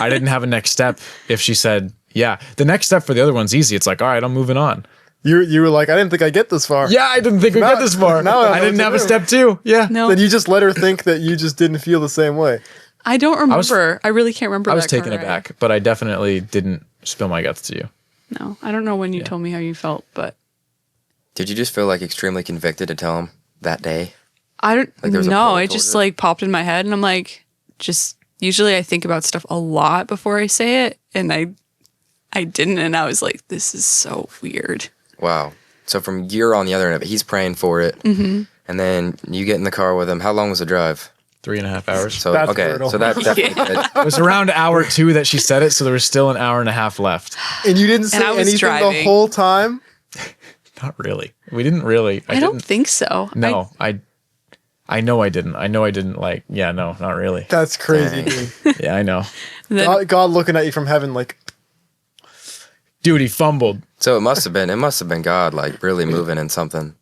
I didn't have a next step if she said, yeah. The next step for the other one's easy. It's like, all right, I'm moving on. You were like, I didn't think I'd get this far. Yeah, I didn't think we'd Now- get this far. now I know I didn't what to have a do. step two. Yeah. No, Then you just let her think that you just didn't feel the same way. I don't remember. I really can't remember. I was that car taken ride. aback, but I definitely didn't spill my guts to you. No, I don't know when you told me how you felt, but Did you just feel like extremely convicted to tell him that day? I don't Like there was a know. pull It towards just it? like popped in my head, and I'm like, usually I think about stuff a lot before I say it, and I didn't, and I was like, this is so weird. Wow. So from you're on the other end of it, he's praying for it, and then you get in the car with him. How long was the drive? 3.5 hours. So That's okay, brutal. so that definitely did. It was around hour 2 that she said it, so there was still an hour and a half left. And you didn't say I was anything the driving. whole time? Not really. We didn't really. I don't think so. No, I know I didn't. I know I didn't like. Yeah, no, not really. That's crazy, Dang. dude. Yeah, I know. Then, God looking at you from heaven like, Dude, he fumbled. So it must have been God like really moving in something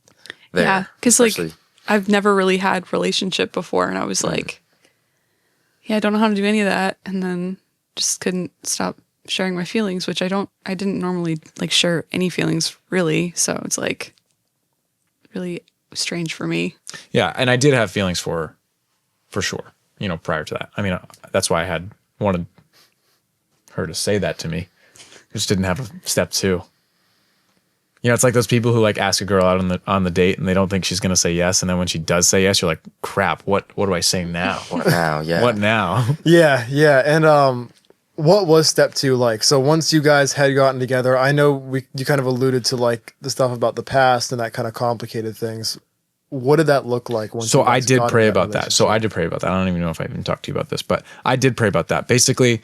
there. yeah, because like Especially- I've never really had relationship before, and I was like, yeah, I don't know how to do any of that, and then just couldn't stop sharing my feelings, which I didn't normally like share any feelings really, so it's like really strange for me. Yeah, and I did have feelings for sure. You know, prior to that. I mean, that's why I had wanted her to say that to me. Just didn't have a step 2. You know, it's like those people who like ask a girl out on the date and they don't think she's gonna say yes, and then when she does say yes, you're like, crap, what do I say now? What now? Yeah. What now? yeah. And what was step 2 like? So once you guys had gotten together, I know you kind of alluded to like the stuff about the past and that kind of complicated things. What did that look like? Once So you I guys did got pray in about that. So I did pray about that. I don't even know if I even talked to you about this, but I did pray about that. Basically,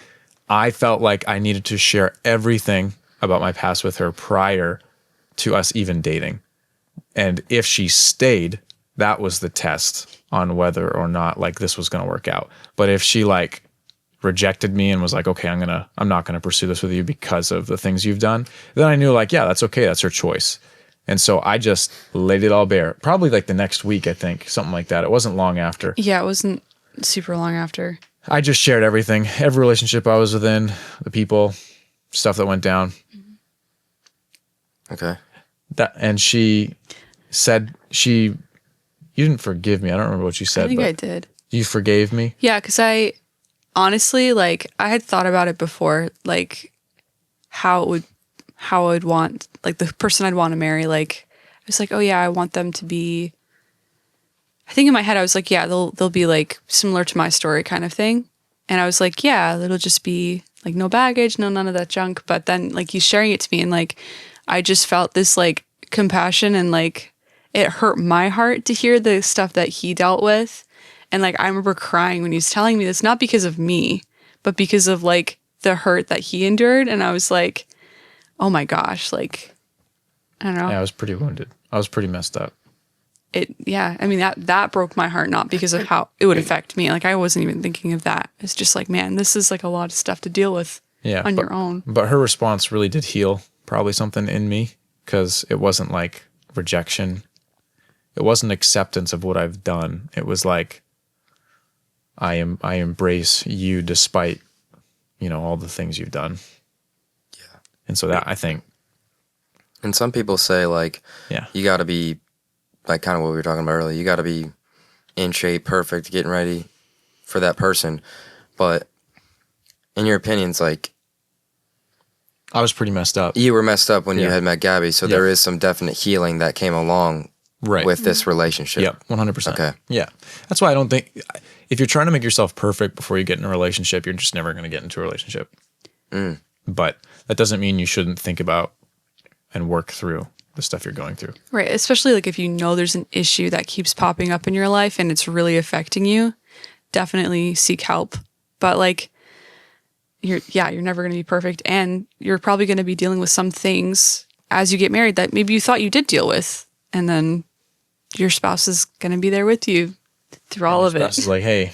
I felt like I needed to share everything about my past with her prior to us even dating. And if she stayed, that was the test on whether or not like this was going to work out. But if she like rejected me and was like, okay, I'm not going to pursue this with you because of the things you've done, then I knew like, yeah, that's okay. That's her choice. And so I just laid it all bare. Probably like the next week, I think, something like that. It wasn't long after. Yeah, it wasn't super long after. I just shared everything, every relationship I was within, the people, stuff that went down. Okay. And she said you didn't forgive me. I don't remember what you said. I think but I did. You forgave me? Yeah, because I honestly, like, I had thought about it before, like, how I would want, like, the person I'd want to marry, like, I was like, oh yeah, I want them to be, I think in my head, I was like, yeah, they'll be, like, similar to my story kind of thing. And I was like, yeah, it'll just be, like, no baggage, none of that junk. But then, like, he's sharing it to me, and, like, I just felt this, like, compassion, and, like, it hurt my heart to hear the stuff that he dealt with. And, like, I remember crying when he was telling me this, not because of me, but because of, like, the hurt that he endured. And I was like, oh my gosh, like, I don't know. Yeah, I was pretty wounded. I was pretty messed up. Yeah, I mean, that broke my heart, not because of how it would affect me. Like, I wasn't even thinking of that. It's just like, man, this is like a lot of stuff to deal with on your own. But her response really did heal probably something in me, because it wasn't like rejection. It wasn't acceptance of what I've done. It was like, I embrace you despite, all the things you've done. Yeah. And so that, I think. And some people say, like, yeah, you got to be, like, kind of what we were talking about earlier, you got to be in shape, perfect, getting ready for that person. But in your opinions, like, I was pretty messed up. you were messed up when you had met Gabbie, so there is some definite healing that came along with this relationship. Yep, 100%. Okay. Yeah. That's why I don't think, if you're trying to make yourself perfect before you get in a relationship, you're just never going to get into a relationship. But that doesn't mean you shouldn't think about and work through the stuff you're going through. Right. Especially like if you know there's an issue that keeps popping up in your life and it's really affecting you, definitely seek help. But like, you're never going to be perfect. And you're probably going to be dealing with some things as you get married that maybe you thought you did deal with. And then your spouse is going to be there with you through all of it. It's like, hey,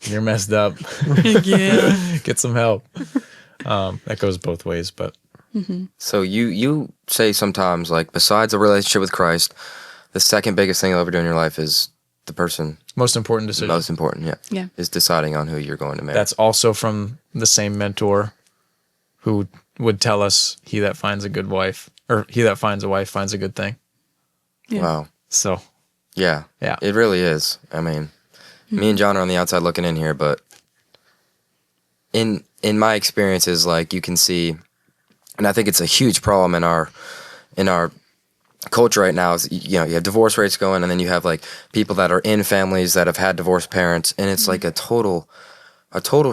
you're messed up. Yeah. Get some help. That goes both ways, but. So you say sometimes, like, besides a relationship with Christ, the second biggest thing you'll ever do in your life is the person. Most important decision. Most important, Yeah. is deciding on who you're going to marry. That's also from the same mentor who would tell us, he that finds a good wife, or he that finds a wife finds a good thing. Yeah. Wow. So, Yeah. Yeah. It really is. I mean, me and John are on the outside looking in here, but in my experiences, like, you can see, and I think it's a huge problem in our culture right now, is, you have divorce rates going, and then you have, like, people that are in families that have had divorced parents, and it's like a total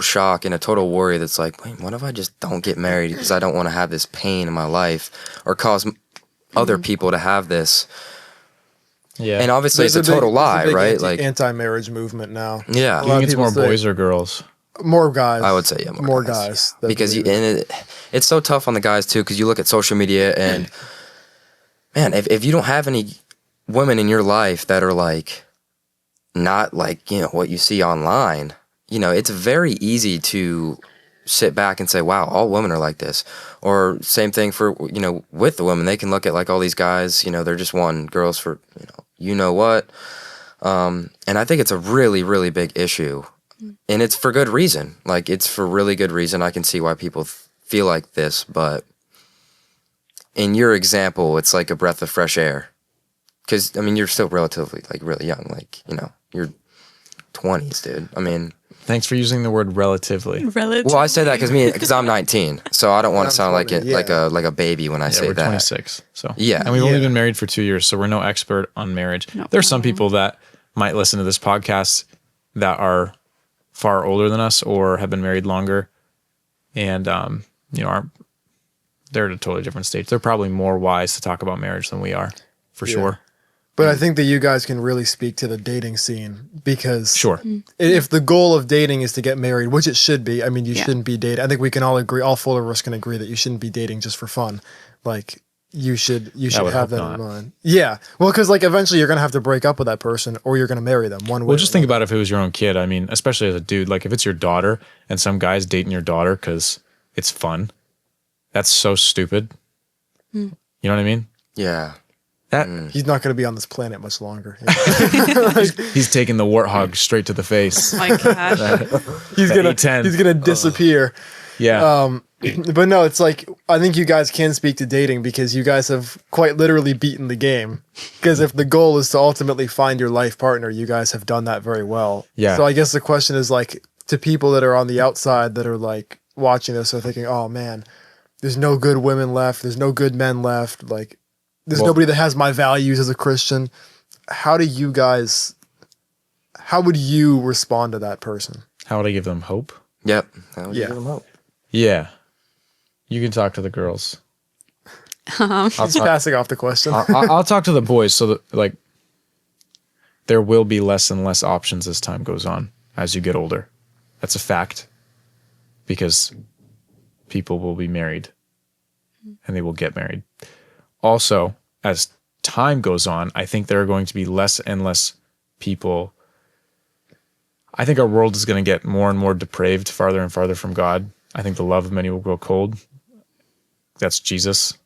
shock and a total worry that's like, wait, what if I just don't get married because I don't want to have this pain in my life or cause other people to have this. yeah. And obviously it's a total lie, right? Like, anti-marriage movement now. yeah. A You lot think of it's more people say- boys or girls? More guys. I would say, yeah, more guys. that Because believe it. it's so tough on the guys too, because you look at social media and, man, if you don't have any women in your life that are, like, not like, what you see online, it's very easy to sit back and say, wow, all women are like this. Or same thing for, with the women, they can look at, like, all these guys, they're just wanting girls for, what. And I think it's a really, really big issue. And it's for good reason. Like, it's for really good reason. I can see why people feel like this, but in your example, it's like a breath of fresh air. Because, I mean, you're still relatively, like, really young. Like, you're 20s, dude. I mean... Thanks for using the word relatively. Well, I say that because I'm 19, so I don't want to sound like it, like a baby when I say we're that. 26, so Yeah. and we've only been married for 2 years, so we're no expert on marriage. No. There's some people that might listen to this podcast that are far older than us or have been married longer, and they're at a totally different stage. They're probably more wise to talk about marriage than we are, for sure. But I think that you guys can really speak to the dating scene, because Sure. if the goal of dating is to get married, which it should be, I mean, you Yeah. shouldn't be dating. I think we can all agree, all four of us can agree that you shouldn't be dating just for fun. Like, you should would have hope that not. in mind. Yeah. Well, because like eventually you're gonna have to break up with that person, or you're gonna marry them one way. Well, just think about if it was your own kid. I mean, especially as a dude, like if it's your daughter and some guy's dating your daughter because it's fun, that's so stupid. You know what I mean? Yeah. That he's not gonna be on this planet much longer. he's taking the warthog straight to the face. My gosh. he's gonna A10. he's gonna disappear. Yeah. But no, it's like I think you guys can speak to dating because you guys have quite literally beaten the game. Because if the goal is to ultimately find your life partner, you guys have done that very well. Yeah. So I guess the question is like to people that are on the outside that are like watching this are thinking, oh man, there's no good women left, there's no good men left, like there's nobody that has my values as a Christian. How would you respond to that person? How would I give them hope? Yep. That would Yeah. give them hope. Yeah. You can talk to the girls. He's passing off the question. I'll talk to the boys so that like there will be less and less options as time goes on as you get older. That's a fact because people will be married and they will get married. Also, as time goes on, I think there are going to be less and less people. I think our world is going to get more and more depraved, farther and farther from God. I think the love of many will grow cold. That's Jesus.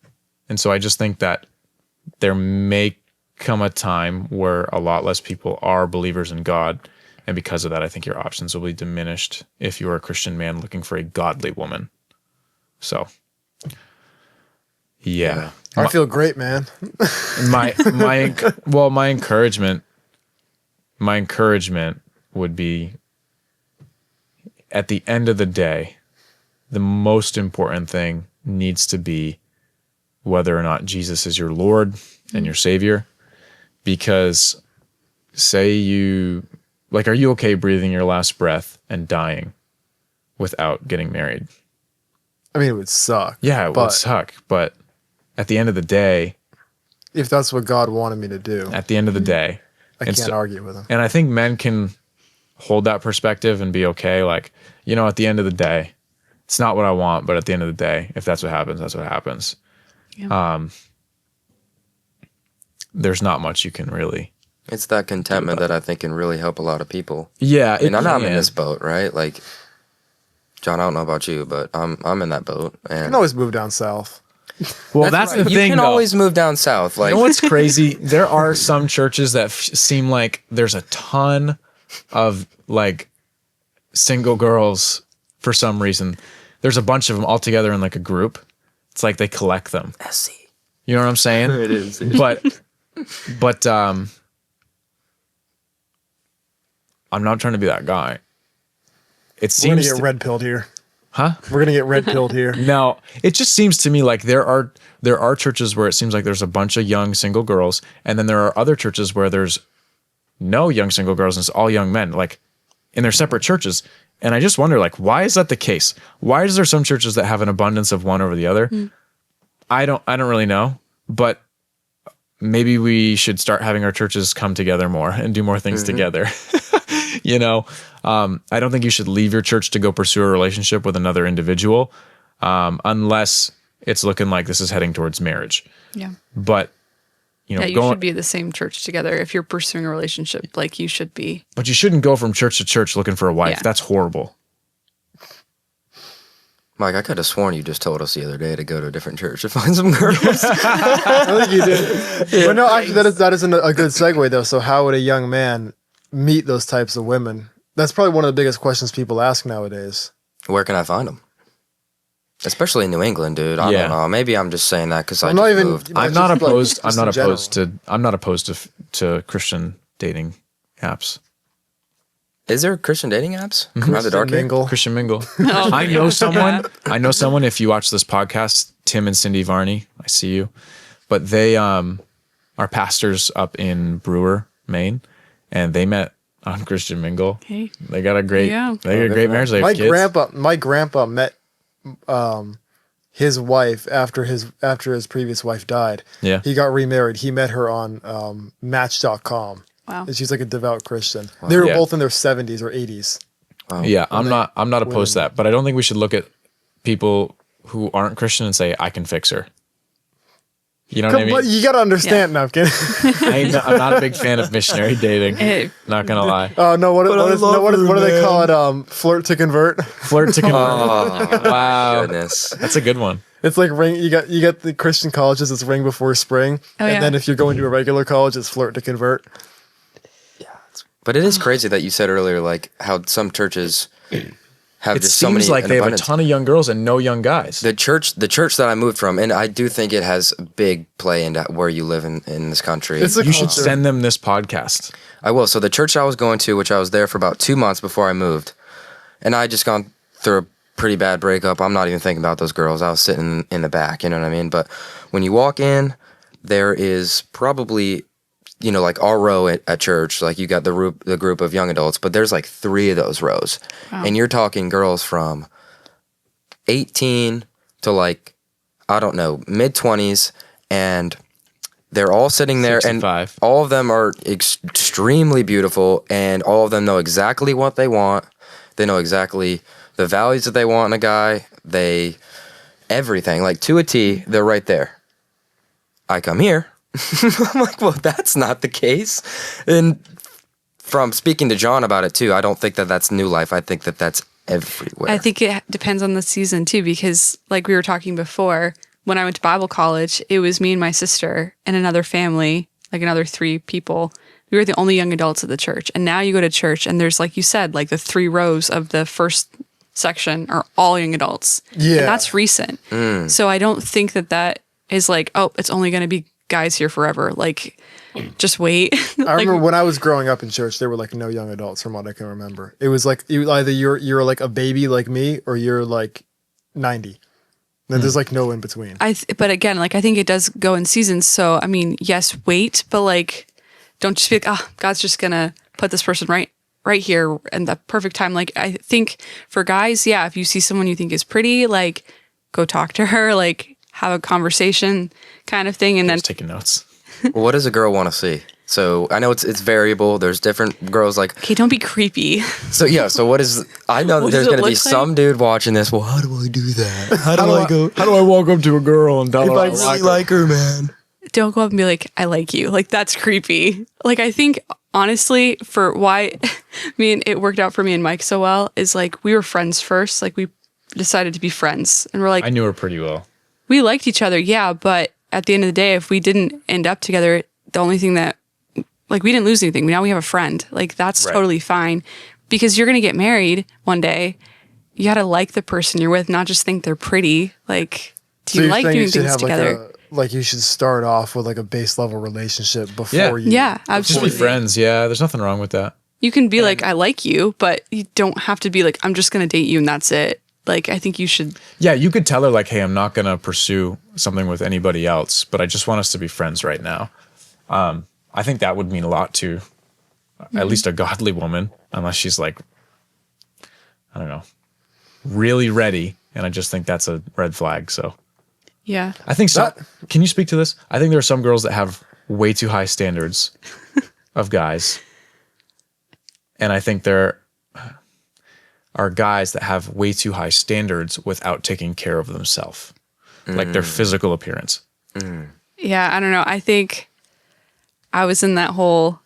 And so I just think that there may come a time where a lot less people are believers in God. And because of that, I think your options will be diminished if you're a Christian man looking for a godly woman. So, yeah. I feel great, man. My encouragement would be at the end of the day, the most important thing needs to be whether or not Jesus is your Lord and your Savior. Because are you okay breathing your last breath and dying without getting married? I mean, it would suck. Yeah, it would suck. But at the end of the day, if that's what God wanted me to do, I can't argue with him. And I think men can hold that perspective and be okay. Like, at the end of the day, it's not what I want, but at the end of the day, if that's what happens, that's what happens. Yeah. There's not much you can really. It's that contentment that I think can really help a lot of people. Yeah. I mean, I'm in this boat, right? Like, John, I don't know about you, but I'm in that boat. And You can always move down south. Well, that's right. the thing. You can though. always move down south. Like, You know what's crazy? There are some churches that seem like there's a ton of like single girls for some reason. There's a bunch of them all together in like a group. It's like they collect them. SC. You know what I'm saying? It is. But I'm not trying to be that guy. It We're gonna seems get red pilled here. Huh? We're gonna get red pilled here. No, it just seems to me like there are churches where it seems like there's a bunch of young single girls, and then there are other churches where there's no young single girls and it's all young men, like in their separate churches. And I just wonder, like, why is that the case? Why is there some churches that have an abundance of one over the other? I don't really know, but maybe we should start having our churches come together more and do more things together. I don't think you should leave your church to go pursue a relationship with another individual, unless it's looking like this is heading towards marriage. Yeah. But, You should be at the same church together if you're pursuing a relationship. Like you should be. But you shouldn't go from church to church looking for a wife. Yeah. That's horrible. Mike, I could have sworn you just told us the other day to go to a different church to find some girls. I think you did. But no, actually, that isn't a good segue though. So how would a young man meet those types of women? That's probably one of the biggest questions people ask nowadays. Where can I find them? Especially in New England, dude. I don't know. Maybe I'm just saying that because I not just even- moved. I'm just not like- opposed. just in I'm not opposed to Christian dating apps. Is there Christian dating apps? Am I the dark here? Mingle. Christian mingle. I know someone. If you watch this podcast, Tim and Cindy Varney, I see you. But they are pastors up in Brewer, Maine, and they met on Christian mingle. Hey. They got a great. Yeah. They got a great marriage. They have kids. My grandpa met his wife after his previous wife died. Yeah. He got remarried. He met her on Match.com. Wow. And she's like a devout Christian. They were Yeah. both in their 70s or 80s. Yeah, I'm not opposed to that, but I don't think we should look at people who aren't Christian and say I can fix her. You know what I mean? But you got to understand. No, I'm kidding. I'm not a big fan of missionary dating. Not gonna lie. Oh no! What do they call it? Flirt to convert. Flirt to convert. Wow, Goodness. that's a good one. It's like ring. You got the Christian colleges. It's ring before spring, and then if you're going to a regular college, it's flirt to convert. But it is crazy that you said earlier, like how some churches have It just so many. seems like they have a abundance. ton of young girls and no young guys. The church that I moved from, and I do think it has a big play into where you live in this country. It's a You should culture. send them this podcast. I will. So the church I was going to, which I was there for about 2 months before I moved, and I had just gone through a pretty bad breakup. I'm not even thinking about those girls. I was sitting in the back, you know what I mean? But when you walk in, there is probably, like our row at church, like you got the group of young adults, but there's like 3 of those rows. Wow. And you're talking girls from 18 to like, I don't know, mid-20s, and they're all sitting there, 65. and all of them are extremely beautiful, and all of them know exactly what they want. They know exactly the values that they want in a guy. Everything, like to a T, they're right there. I come here. I'm like, well, that's not the case. And from speaking to John about it too, I don't think that that's New Life. I think that that's everywhere. I think it depends on the season too, because like we were talking before, when I went to Bible college, it was me and my sister and another family, like another 3 people. We were the only young adults at the church. And now you go to church and there's, like you said, like the 3 rows of the first section are all young adults. Yeah. And that's recent. So I don't think that is like, oh, it's only going to be guys here forever. Like, just wait. I remember when I was growing up in church, there were like no young adults from what I can remember. It was like either you're like a baby like me or you're like 90. Then there's like no in between. But again, like I think it does go in seasons. So I mean, yes, wait, but like, don't just be like, oh, God's just gonna put this person right here in the perfect time. Like I think for guys, yeah, if you see someone you think is pretty, like go talk to her, like have a conversation, kind of thing, and then Just taking notes. Well, what does a girl want to see? So I know it's variable. There's different girls like. okay, don't be creepy. So yeah. So what is? I know that What there's does it going to be look some dude watching this. Well, how do I do that? How do I go? How do I walk up to a girl and tell her I I really like her? like her, man. Don't go up and be like, I like you. Like that's creepy. Like I think honestly, for why it worked out for me and Mike so well is like we were friends first. Like we decided to be friends, and we're like I knew her pretty well. we liked each other, yeah, but at the end of the day, if we didn't end up together, the only thing that, like, we didn't lose anything. Now we have a friend. Like, that's Right. totally fine. Because you're going to get married one day. You got to like the person you're with, not just think they're pretty. Like, do you you're like saying doing should things have together? like you should start off with like a base level relationship before Yeah. you. Yeah, Just absolutely. be friends. Yeah, there's nothing wrong with that. You can be like, I like you, but you don't have to be like, I'm just going to date you and that's it. Like, I think you should. Yeah, you could tell her like, hey, I'm not gonna pursue something with anybody else, but I just want us to be friends right now. I think that would mean a lot to at least a godly woman, unless she's like, I don't know, really ready. And I just think that's a red flag. So Yeah. I think so. Can you speak to this? I think there are some girls that have way too high standards of guys. And I think there are guys that have way too high standards without taking care of themselves, like their physical appearance. Yeah, I don't know. I think I was in that whole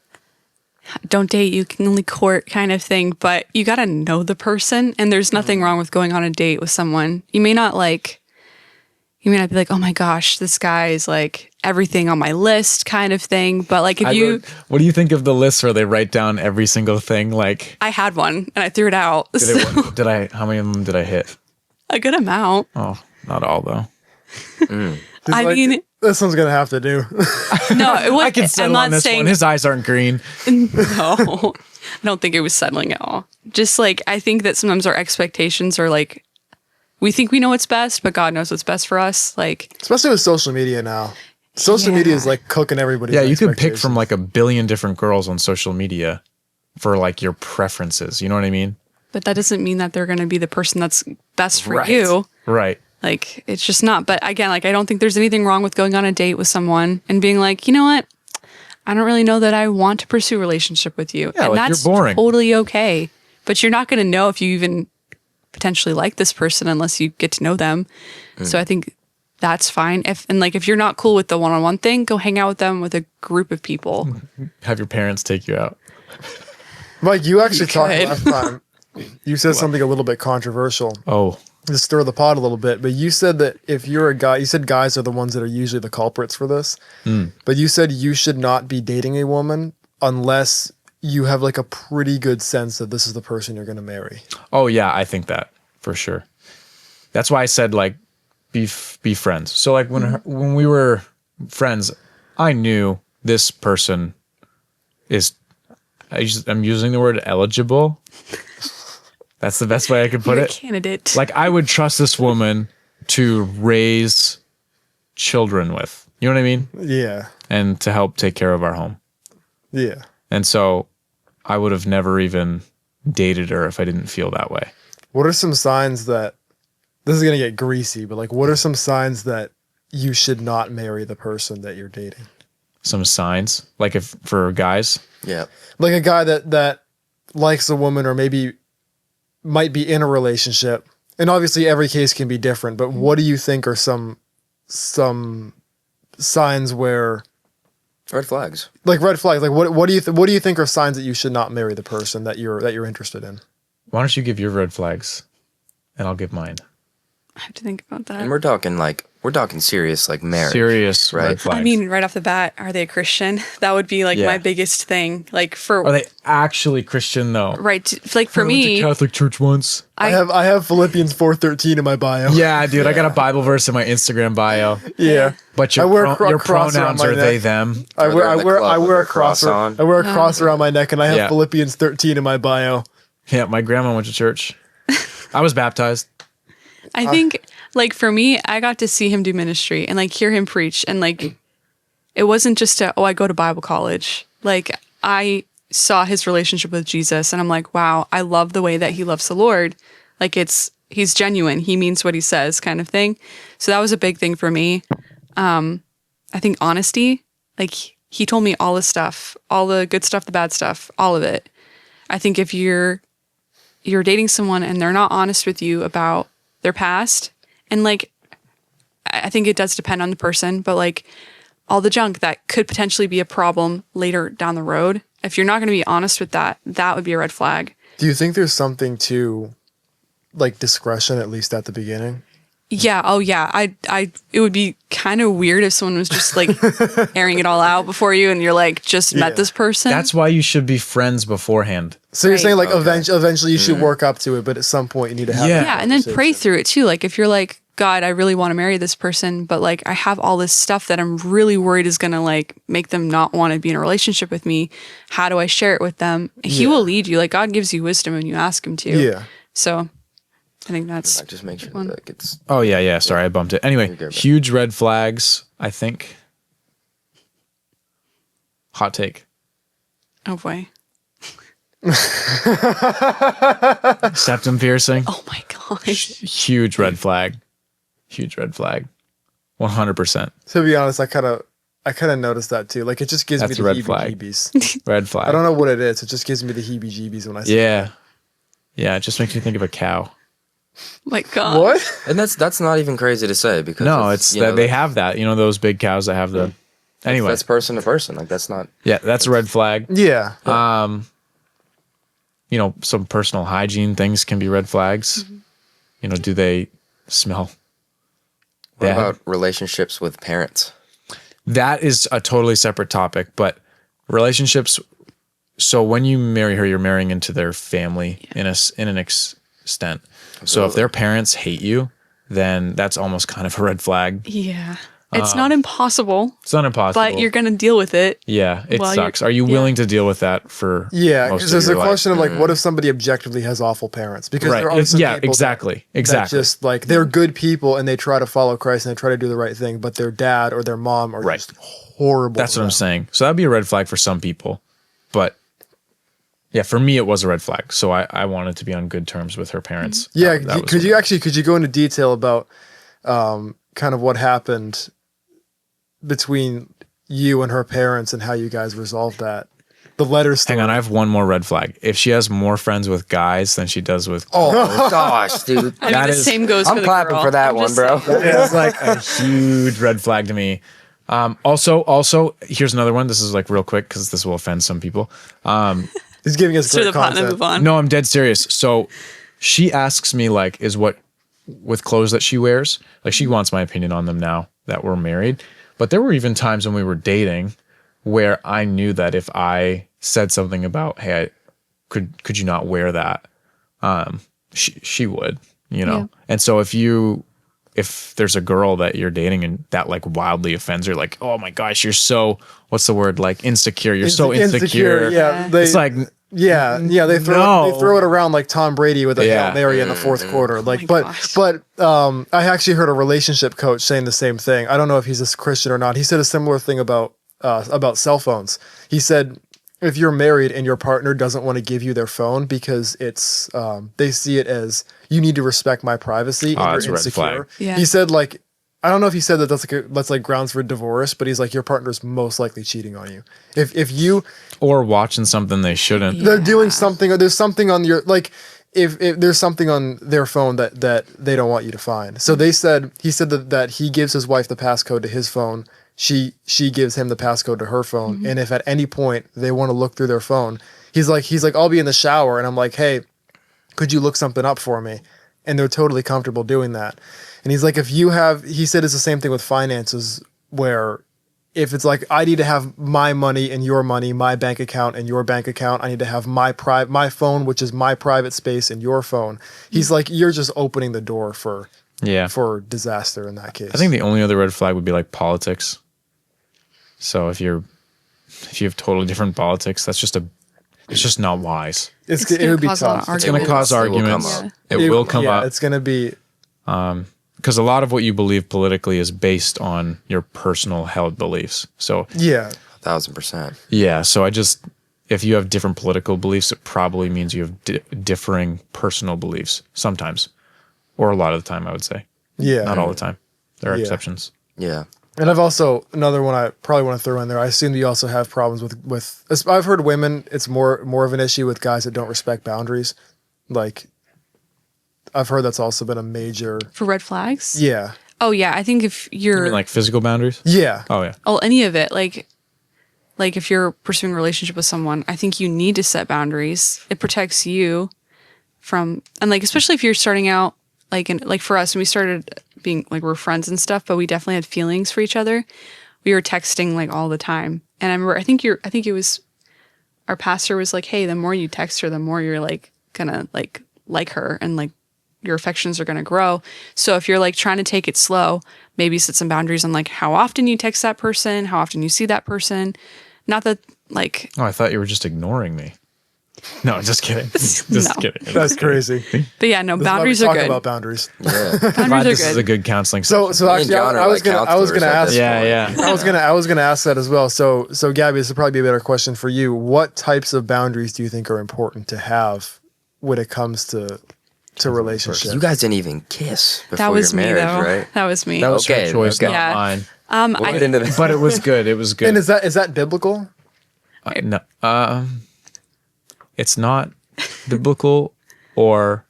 don't date, you can only court kind of thing, but you got to know the person, and there's nothing wrong with going on a date with someone. You may not be like, oh my gosh, this guy is like everything on my list kind of thing. But like What do you think of the list where they write down every single thing? Like, I had one and I threw it out. So, how many of them did I hit? a good amount. Oh, not all though. I mean, this one's gonna have to do. no, it was, I can I'm settle not on this saying one. His eyes aren't green. no. I don't think it was settling at all. Just like, I think that sometimes our expectations are like, we think we know what's best, but God knows what's best for us. Like, Especially with social media now. Social media is like cooking everybody. Yeah, you could pick from like a billion different girls on social media for like your preferences. You know what I mean? but that doesn't mean that they're going to be the person that's best for Right. you. Right. Like, it's just not. But again, like, I don't think there's anything wrong with going on a date with someone and being like, you know what? I don't really know that I want to pursue a relationship with you. Yeah, and like, that's you're boring. totally okay. But you're not going to know if you even potentially like this person unless you get to know them. So I think that's fine. If you're not cool with the one-on-one thing, go hang out with them with a group of people. Have your parents take you out. Mike, you actually talked could. last time. You said something a little bit controversial. Oh, To stir the pot a little bit, but you said that if you're a guy, you said guys are the ones that are usually the culprits for this, but you said you should not be dating a woman unless you have like a pretty good sense that this is the person you're going to marry. oh yeah, I think that for sure. That's why I said like be friends. So like when we were friends, I knew this person is. I'm using the word eligible. That's the best way I could put You're it. a candidate. Like I would trust this woman to raise children with. You know what I mean? Yeah. And to help take care of our home. Yeah. And so I would have never even dated her if I didn't feel that way. What are some signs that this is going to get greasy, but like what are some signs that you should not marry the person that you're dating? Some signs, like if for guys, Yeah. Like a guy that likes a woman or maybe might be in a relationship. And obviously every case can be different, but what do you think are some signs where Red flags. like red flags? Like what do you think are signs that you should not marry the person that you're interested in? why don't you give your red flags and I'll give mine. I have to think about that. And we're talking serious, like marriage. Serious right? red flags. I mean, right off the bat, are they a Christian? That would be like Yeah. my biggest thing. Like Are they actually Christian though? like for I went to me, Catholic church once. I have Philippians 4:13 in my bio. Yeah, dude, I got a Bible verse in my Instagram bio. Yeah. But your, I wear a your cross around pronouns my are they neck. them. I wear They're in the club I with wear their a cross on. I wear a cross around my neck and I have Yeah. Philippians 13 in my bio. Yeah, my grandma went to church. I was baptized. I think like for me, I got to see him do ministry and like hear him preach. And like, it wasn't just I go to Bible college. Like I saw his relationship with Jesus and I'm like, wow, I love the way that he loves the Lord. Like he's genuine. He means what he says kind of thing. So that was a big thing for me. I think honesty, like he told me all the stuff, all the good stuff, the bad stuff, all of it. I think if you're dating someone and they're not honest with you about their past, and like, I think it does depend on the person, but like all the junk that could potentially be a problem later down the road, if you're not going to be honest with that, that would be a red flag. Do you think there's something to like discretion, at least at the beginning? Yeah. Oh yeah. It would be kind of weird if someone was just like airing it all out before you and you're like, just Yeah. met this person. That's why you should be friends beforehand. So you're Right. saying like Okay. eventually you should work up to it, but at some point you need to have Yeah. that yeah. And then pray conversation. through it too. Like if you're like, God, I really want to marry this person, but like I have all this stuff that I'm really worried is going to like make them not want to be in a relationship with me. How do I share it with them? He Yeah. will lead you. Like God gives you wisdom when you ask him to. Yeah. So I think that's Like, just make sure one. that it's Oh, yeah. Sorry, I bumped it. Anyway, You're good, bro. huge red flags, I think. Hot take. Oh boy. Septum piercing. Oh my gosh. Huge red flag. Huge red flag. 100%. To be honest, I kind of noticed that too. Like it just gives That's me a the red flag. heebie-jeebies. Red flag. I don't know what it is. It just gives me the heebie-jeebies when I see Yeah. Yeah, it just makes me think of a cow. My God. What? and that's not even crazy to say because No, it's you that know, they have that. You know, those big cows that have the. Anyway, that's person to person. Like that's not yeah, that's a red flag. Yeah. You know, some personal hygiene things can be red flags. You know, do they smell what bad? about relationships with parents? That is a totally separate topic, but relationships. So when you marry her, you're marrying into their family in an extent. So if their parents hate you, then that's almost kind of a red flag. Yeah. It's not impossible, It's not impossible, but you're going to deal with it. yeah, it Well, sucks. you're- Are you yeah. willing to deal with that for Yeah, most because of there's a your life? question of like, what if somebody objectively has awful parents? Because Right. there are some Yeah, people exactly. that Exactly. just like they're good people and they try to follow Christ and they try to do the right thing, but their dad or their mom are Right. just horrible. That's to what I'm them. saying. So that'd be a red flag for some people. But yeah, for me, it was a red flag. So I wanted to be on good terms with her parents. Yeah, That was could a- you go into detail about kind of what happened between you and her parents and how you guys resolved that? the letter story. Hang on, I have one more red flag. If she has more friends with guys than she does with Oh gosh, dude. I mean, That the is- same goes for I'm the clapping girl. for that I'm one, just bro. saying. it's like a huge red flag to me. Also, here's another one. This is like real quick because this will offend some people. He's giving us To great the pot and then content. move on. No, I'm dead serious. So she asks me like, is what with clothes that she wears, like she wants my opinion on them now that we're married. But there were even times when we were dating where I knew that if I said something about, hey, could you not wear that? She would, you know? Yeah. And so if there's a girl that you're dating and that like wildly offends her, like, oh my gosh, you're so, what's the word? Like insecure. You're so insecure. Yeah, It's like, they throw it around like Tom Brady with a Hail Mary in the fourth quarter. Like, my but I actually heard a relationship coach saying the same thing. I don't know if he's a Christian or not. He said a similar thing about cell phones. He said if you're married and your partner doesn't want to give you their phone because it's they see it as you need to respect my privacy and that's a you're red insecure. flag. Yeah. He said like. I don't know if he said that that's like grounds for divorce, but he's like your partner's most likely cheating on you. If you or watching something they shouldn't. they're doing something or there's something on your like if there's something on their phone that they don't want you to find. So he said that he gives his wife the passcode to his phone. She gives him the passcode to her phone. And if at any point they want to look through their phone, he's like I'll be in the shower and I'm like, hey, could you look something up for me? And they're totally comfortable doing that. And he's like, he said it's the same thing with finances where if it's like, I need to have my money and your money, my bank account and your bank account, I need to have my phone, which is my private space and your phone. He's like, you're just opening the door for disaster in that case. I think the only other red flag would be like politics. So if you have totally different politics, it's just not wise. it gonna would be cause a lot of tough. It's going to cause It will come arguments. up. It will come up. It's going to be, Because a lot of what you believe politically is based on your personal held beliefs. So, yeah. 1,000%. yeah. So if you have different political beliefs, it probably means you have differing personal beliefs sometimes, or a lot of the time, I would say. Yeah. Not all the time. There are Yeah. exceptions. Yeah. And I've also, another one I probably want to throw in there. I assume that you also have problems with I've heard women, it's more of an issue with guys that don't respect boundaries. Like, I've heard that's also been a major, For red flags? yeah. Oh, yeah. I think if You you're mean like physical boundaries? Yeah. Oh, yeah. any of it, like if you're pursuing a relationship with someone, I think you need to set boundaries. It protects you from, and like, especially if you're starting out, like for us, when we started being like, we're friends and stuff, but we definitely had feelings for each other. We were texting like all the time. And I remember, I think it was, our pastor was like, hey, the more you text her, the more you're like gonna like her and like your affections are gonna grow. So if you're like trying to take it slow, maybe set some boundaries on like how often you text that person, how often you see that person. Not that like Oh, I thought you were just ignoring me. No, just kidding. Just No. kidding. That's crazy. but yeah, no, This is why we boundaries are talk good. about boundaries. Yeah. Glad Boundaries this are is a good. good counseling So session. actually, John are I was like gonna ask. counselors at Yeah, this yeah. I was gonna ask that as well. So Gabbie, this would probably be a better question for you. What types of boundaries do you think are important to have when it comes to relationships? You guys didn't even kiss before That was your me marriage, though. right? That was me. That was her Okay, choice, okay. not Yeah. mine. We'll get into this. But it was good. It was good. And is that biblical? No, it's not biblical or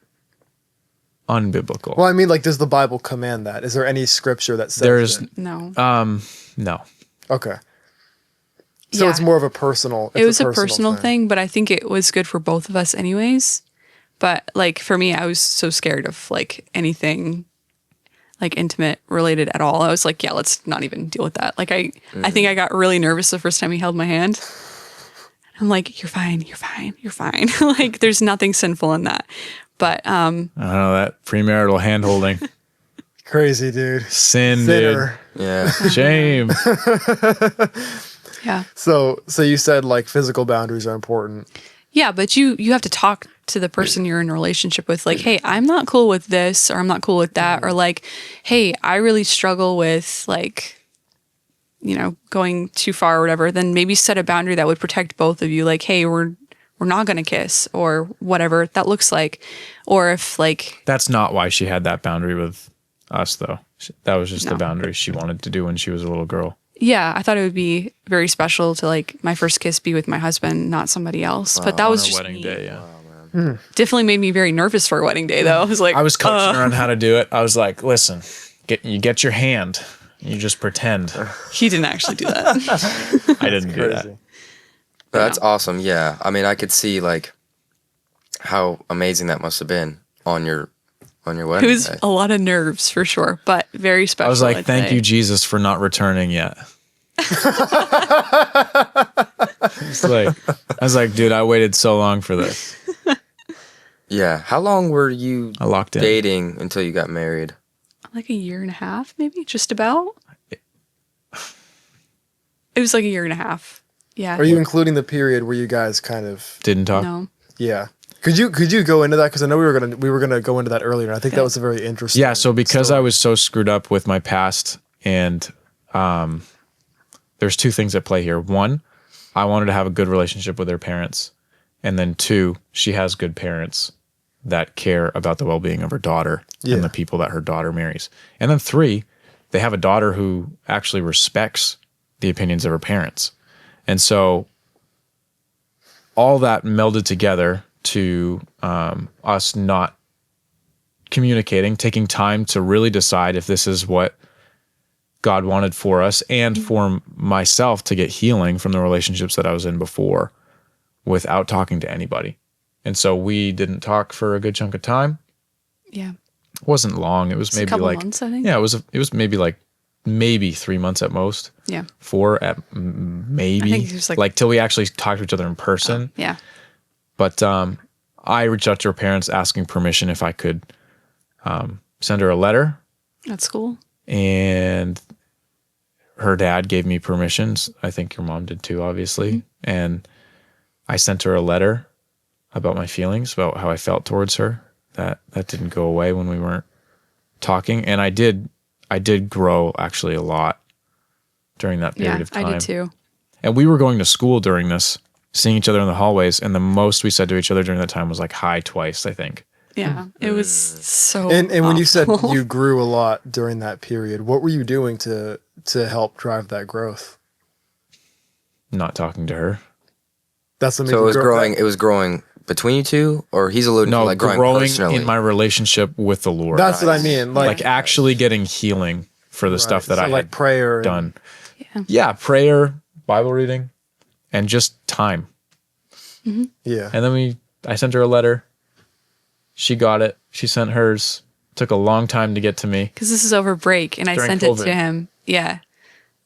unbiblical. Well, I mean, like, does the Bible command that? Is there any scripture that says There's that? No. no. Okay. So Yeah. it's more of a personal. It was a personal thing, but I think it was good for both of us anyways. But like for me, I was so scared of like anything like intimate related at all. I was like, yeah, let's not even deal with that. Like I think I got really nervous the first time he held my hand. I'm like, you're fine, you're fine, you're fine. Like there's nothing sinful in that. But I don't know, that premarital hand holding. Crazy, dude. Sin, Sinner. Yeah. dude. Shame. yeah. So you said like physical boundaries are important. Yeah, but you have to talk to the person you're in a relationship with, like, hey, I'm not cool with this, or I'm not cool with that, or like, hey, I really struggle with like, you know, going too far or whatever. Then maybe set a boundary that would protect both of you. Like, hey, we're not gonna kiss, or whatever that looks like. Or if like That's not why she had that boundary with us, though. That was just No. the boundary she wanted to do when she was a little girl. Yeah, I thought it would be very special to like my first kiss be with my husband, not somebody else. But that On was our just wedding me. day, yeah. Definitely made me very nervous for a wedding day, though. I was like, I was coaching her on how to do it. I was like, listen, get your hand. You just pretend. he didn't actually do that. I didn't do that. Crazy. That's awesome. Yeah. I mean, I could see like how amazing that must have been on your It wedding was day. a lot of nerves for sure, but very special. I was like, I'd thank say. you, Jesus, for not returning yet. I was like, dude, I waited so long for this. Yeah. How long were you I locked in. dating until you got married? Like a year and a half, maybe, just about. It was like a year and a half. Yeah. Are you including the period where you guys kind of Didn't talk. No. yeah? Could you go into that because I know we were gonna go into that earlier. And I think that was a very interesting. Yeah, so because story. I was so screwed up with my past, and there's two things at play here. One, I wanted to have a good relationship with her parents, and then two, she has good parents that care about the well-being of her daughter and the people that her daughter marries. And then three, they have a daughter who actually respects the opinions of her parents. And so all that melded together to us not communicating, taking time to really decide if this is what God wanted for us and for myself to get healing from the relationships that I was in before without talking to anybody. And so we didn't talk for a good chunk of time. Yeah. It wasn't long. It was a maybe couple like months, I think. Yeah, it was maybe 3 months at most. Yeah. 4 at maybe. I think it was like till we actually talked to each other in person. Yeah. But I reached out to her parents asking permission if I could send her a letter, That's cool. and her dad gave me permissions. I think your mom did too, obviously. Mm-hmm. And I sent her a letter about my feelings, about how I felt towards her. That didn't go away when we weren't talking. And I did grow actually a lot during that period of time. I did too. And we were going to school during this, seeing each other in the hallways, and the most we said to each other during that time was like hi twice, I think. Yeah. It was so And when you said awful. you grew a lot during that period, what were you doing to help drive that growth? Not talking to her. That's what made So you it was grow growing. that- It was growing between you two, or he's alluding No, to like growing, growing personally. in my relationship with the Lord. That's what I mean. like actually getting healing for the stuff that so I like had prayer and- done. Yeah, prayer, Bible reading, and just time. Yeah. And then I sent her a letter. She got it. She sent hers. Took a long time to get to me Because this is over break, and I During sent COVID. it to him. Yeah.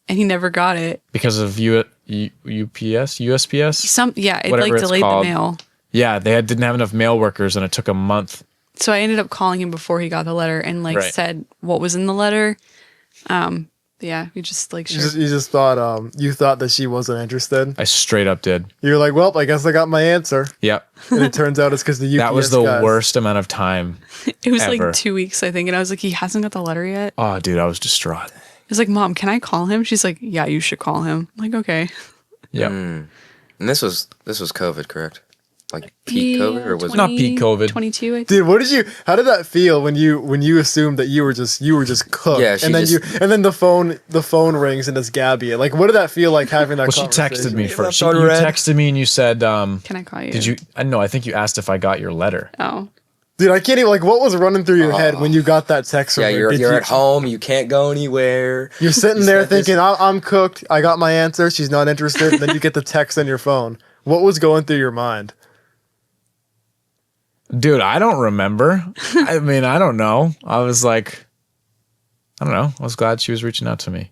And he never got it. because of USPS. It Whatever like it's delayed called. the mail. Yeah, they didn't have enough mail workers, and it took a month. So I ended up calling him before he got the letter and like Right. said what was in the letter. Yeah, we just like shared. You just thought you thought that she wasn't interested. I straight up did. You're like, well, I guess I got my answer, Yep. and it turns out it's because the UPS That was the guys. worst amount of time. It was ever. like 2 weeks, I think, and I was like, he hasn't got the letter yet. Oh, dude, I was distraught. I was like, Mom, can I call him? She's like, yeah, you should call him. I'm like, okay. Yep. And this was COVID, correct? Like peak COVID, or was it? Not peak COVID. 22, I think. Dude, how did that feel when you assumed that you were just cooked? Yeah, she and then just- and then the phone rings and it's Gabbie. Like, what did that feel like having that? Well, she conversation? texted me first. You left on red. texted me and you said, Can I call you? did you? No, I think you asked if I got your letter. Oh. Dude, I can't even like. What was running through your head when you got that text from Yeah, her? you're at home. You can't go anywhere. You're sitting there said this- thinking, I'm cooked. I got my answer. She's not interested. And then you get the text on your phone. What was going through your mind? Dude, I don't remember. I mean, I don't know. I was like, I don't know. I was glad she was reaching out to me.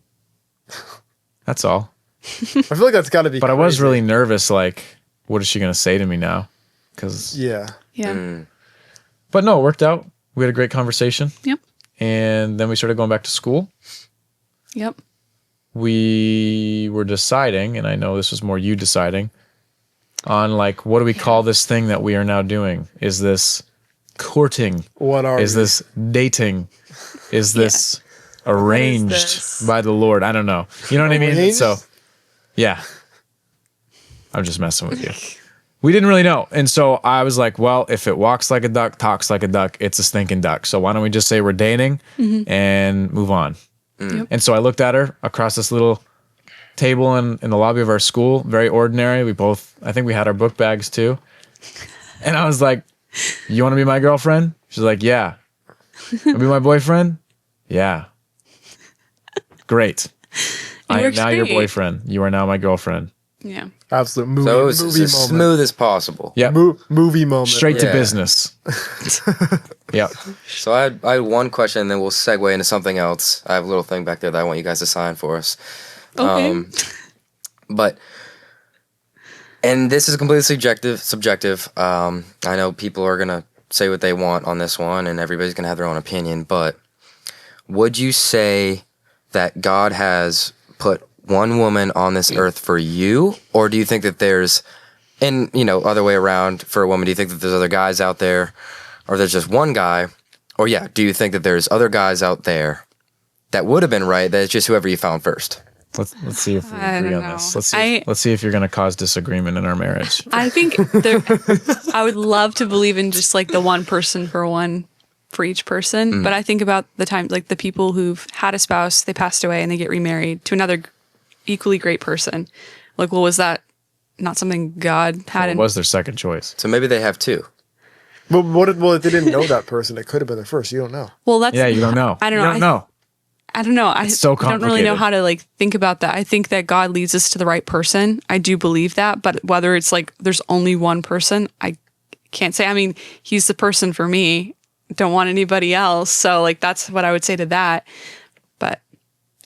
That's all. I feel like that's got to be. But I was crazy. really nervous. Like, what is she going to say to me now? Because, Yeah. Yeah. but no, it worked out. We had a great conversation. Yep. And then we started going back to school. Yep. We were deciding, and I know this was more you deciding, on like, what do we call this thing that we are now doing? Is this courting? What are Is we? this dating? Is this arranged this? by the Lord? I don't know. You know what I mean? Arranged? So, yeah. I'm just messing with you. We didn't really know. And so I was like, well, if it walks like a duck, talks like a duck, it's a stinking duck. So why don't we just say we're dating and move on? Yep. And so I looked at her across this little table in the lobby of our school, very ordinary. I think we had our book bags too. And I was like, you want to be my girlfriend? She's like, yeah. Want to be my boyfriend? Yeah. Great. I am now your boyfriend. You are now my girlfriend. Yeah. Absolute movie. So it was movie as moment. smooth as possible. Yeah. Movie moment. Straight to Yeah. business. Yep. So I had one question, and then we'll segue into something else. I have a little thing back there that I want you guys to sign for us. Okay. But, and this is completely subjective. I know people are going to say what they want on this one, and everybody's going to have their own opinion, but would you say that God has put one woman on this earth for you, or do you think that there's, and other way around for a woman, do you think that there's other guys out there, or there's just one guy, or do you think that there's other guys out there that would have been right, that it's just whoever you found first? Let's see if we I agree don't on this. know. Let's see if you're going to cause disagreement in our marriage. I think I would love to believe in just like the one person for each person. But I think about the time, like the people who've had a spouse, they passed away and they get remarried to another equally great person. Like, well, was that not something God had It was their second choice. So maybe they have two. But if they didn't know that person, it could have been their first. You don't know. Well, that's, Yeah, you don't know. I don't know. You don't know. I don't know. I so don't really know complicated. how to like think about that. I think that God leads us to the right person. I do believe that, but whether it's like there's only one person, I can't say. I mean, he's the person for me. Don't want anybody else. So like that's what I would say to that. But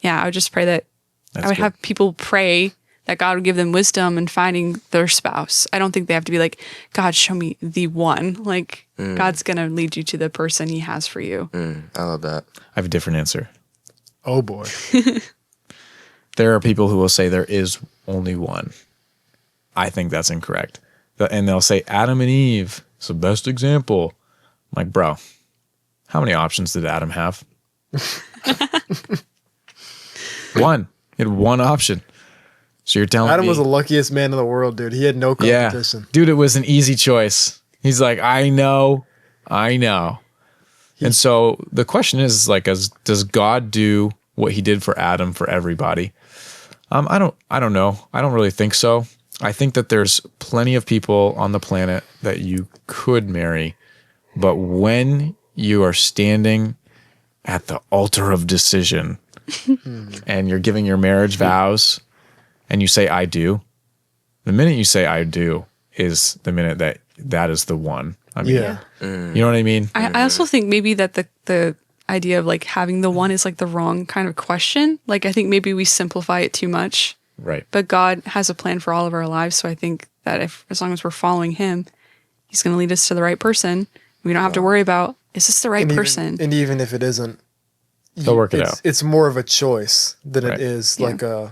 yeah, I would just pray that That's I would good. have people pray that God would give them wisdom in finding their spouse. I don't think they have to be like, God, show me the one. Like God's gonna lead you to the person he has for you. I love that. I have a different answer. Oh boy. There are people who will say there is only one. I think that's incorrect. And they'll say Adam and Eve is the best example. I'm like, bro, how many options did Adam have? One. He had one option. So you're telling Adam me was the luckiest man in the world, dude. He had no yeah, competition. dude, it was an easy choice. He's like, I know. And so the question is like, does God do what he did for Adam for everybody? I don't know. I don't really think so. I think that there's plenty of people on the planet that you could marry, but when you are standing at the altar of decision and you're giving your marriage vows and you say, I do, the minute you say I do is the minute that is the one. I mean, Yeah. you know what I mean? I also think maybe that the idea of like having the one is like the wrong kind of question. Like I think maybe we simplify it too much. Right. But God has a plan for all of our lives. So I think that as long as we're following him, he's going to lead us to the right person. We don't have to worry about, is this the right person? And even if it isn't, They'll work it out. It's more of a choice than Right. it is Yeah.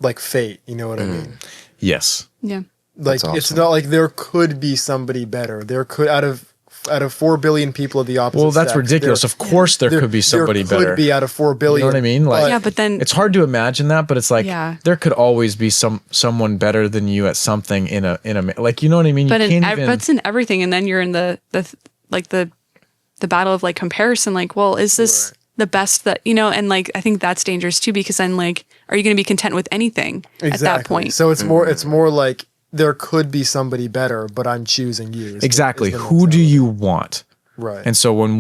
like fate. You know what I mean? Yes. Yeah. Like That's it's awesome. not like there could be somebody better. There could out of 4 billion people of the opposite. Well, that's sex, ridiculous. Of course there could be somebody there better. could be out of 4 You billion. know what I mean? Like, Yeah, but then it's hard to imagine that, but it's like Yeah. there could always be someone better than you at something in a like, you know what I mean? but You in, can't even, but it's in everything. And then you're in the battle of like comparison. Like, well, is this the best that, and like, I think that's dangerous too, because then like, are you going to be content with anything at that point? So it's more like there could be somebody better, but I'm choosing you. exactly. Who do you want? Right. And so when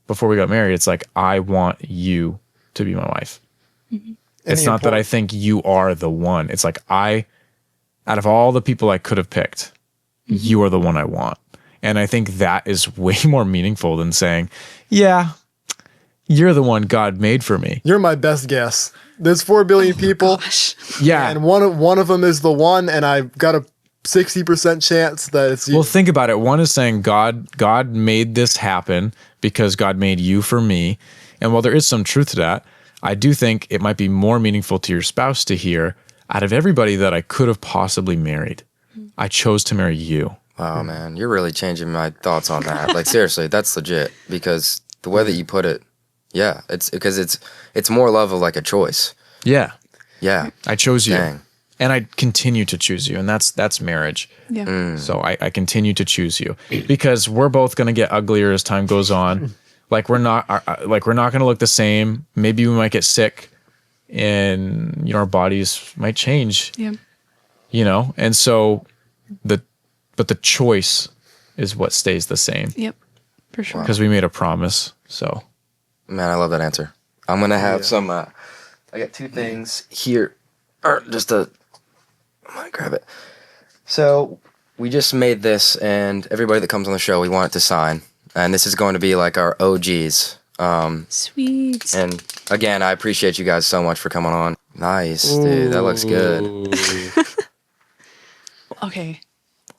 before we got married, it's like, I want you to be my wife. It's not that I think you are the one. It's like out of all the people I could have picked, you are the one I want. And I think that is way more meaningful than saying, yeah, you're the one God made for me. You're my best guess. There's 4 billion people, Gosh. Yeah. and one of them is the one, and I've got a 60% chance that it's you. Well, think about it. One is saying God made this happen because God made you for me. And while there is some truth to that, I do think it might be more meaningful to your spouse to hear, out of everybody that I could have possibly married, I chose to marry you. Wow, man, you're really changing my thoughts on that. Like seriously, that's legit, because the way that you put it, yeah, it's more love of like a choice. Yeah. Yeah. I chose you. Dang. And I continue to choose you. And that's marriage. Yeah. So I continue to choose you because we're both going to get uglier as time goes on. Like we're not going to look the same. Maybe we might get sick. and our bodies might change. Yeah. And so the choice is what stays the same. Yep. For sure. Because we made a promise. So, Man, I love that answer. I'm gonna have some. I got two things here, or just a. I'm gonna grab it. So we just made this, and everybody that comes on the show, we want it to sign, and this is going to be like our OGs. Sweet. And again, I appreciate you guys so much for coming on. Nice, dude. That looks good. Okay.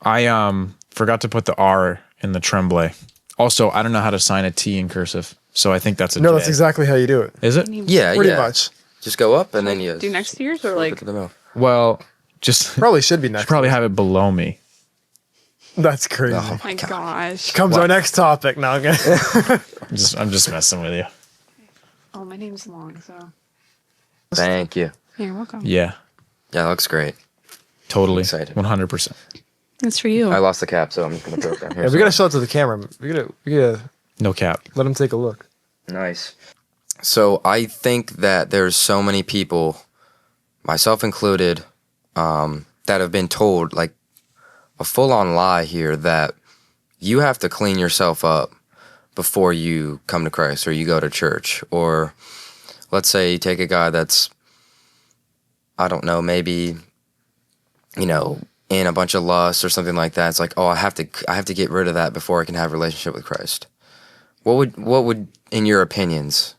I forgot to put the R in the Tremblay. Also, I don't know how to sign a T in cursive, so I think that's a No, J. that's exactly how you do it. Is it? Yeah, Pretty yeah. much. Just go up, and then you Do next to yours or flip like? it to the middle. Well, just Probably should be next. should probably have it below me. That's crazy. Oh My gosh. Comes our next topic now. Okay. I'm just messing with you. Oh, my name's long, so. Thank you. You're welcome. Yeah, Yeah, that looks great. totally. Excited. 100%. It's for you. I lost the cap, so I'm just gonna throw it down here. Yeah, we gotta show it to the camera. We gotta No cap. let him take a look. Nice. So I think that there's so many people, myself included, that have been told like a full-on lie here that you have to clean yourself up before you come to Christ or you go to church. Or let's say you take a guy that's, I don't know, maybe, in a bunch of lust or something like that. It's like, oh, I have to get rid of that before I can have a relationship with Christ. What would in your opinions,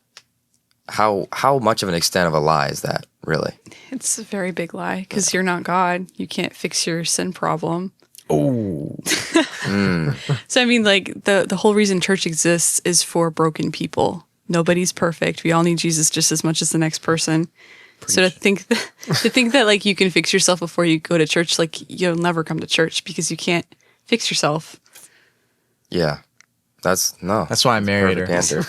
how much of an extent of a lie is that really? It's a very big lie because you're not God. You can't fix your sin problem. Oh. So I mean, like the whole reason church exists is for broken people. Nobody's perfect. We all need Jesus just as much as the next person. So to think that like you can fix yourself before you go to church, like you'll never come to church because you can't fix yourself. Yeah. That's That's why I married her. Perfect answer.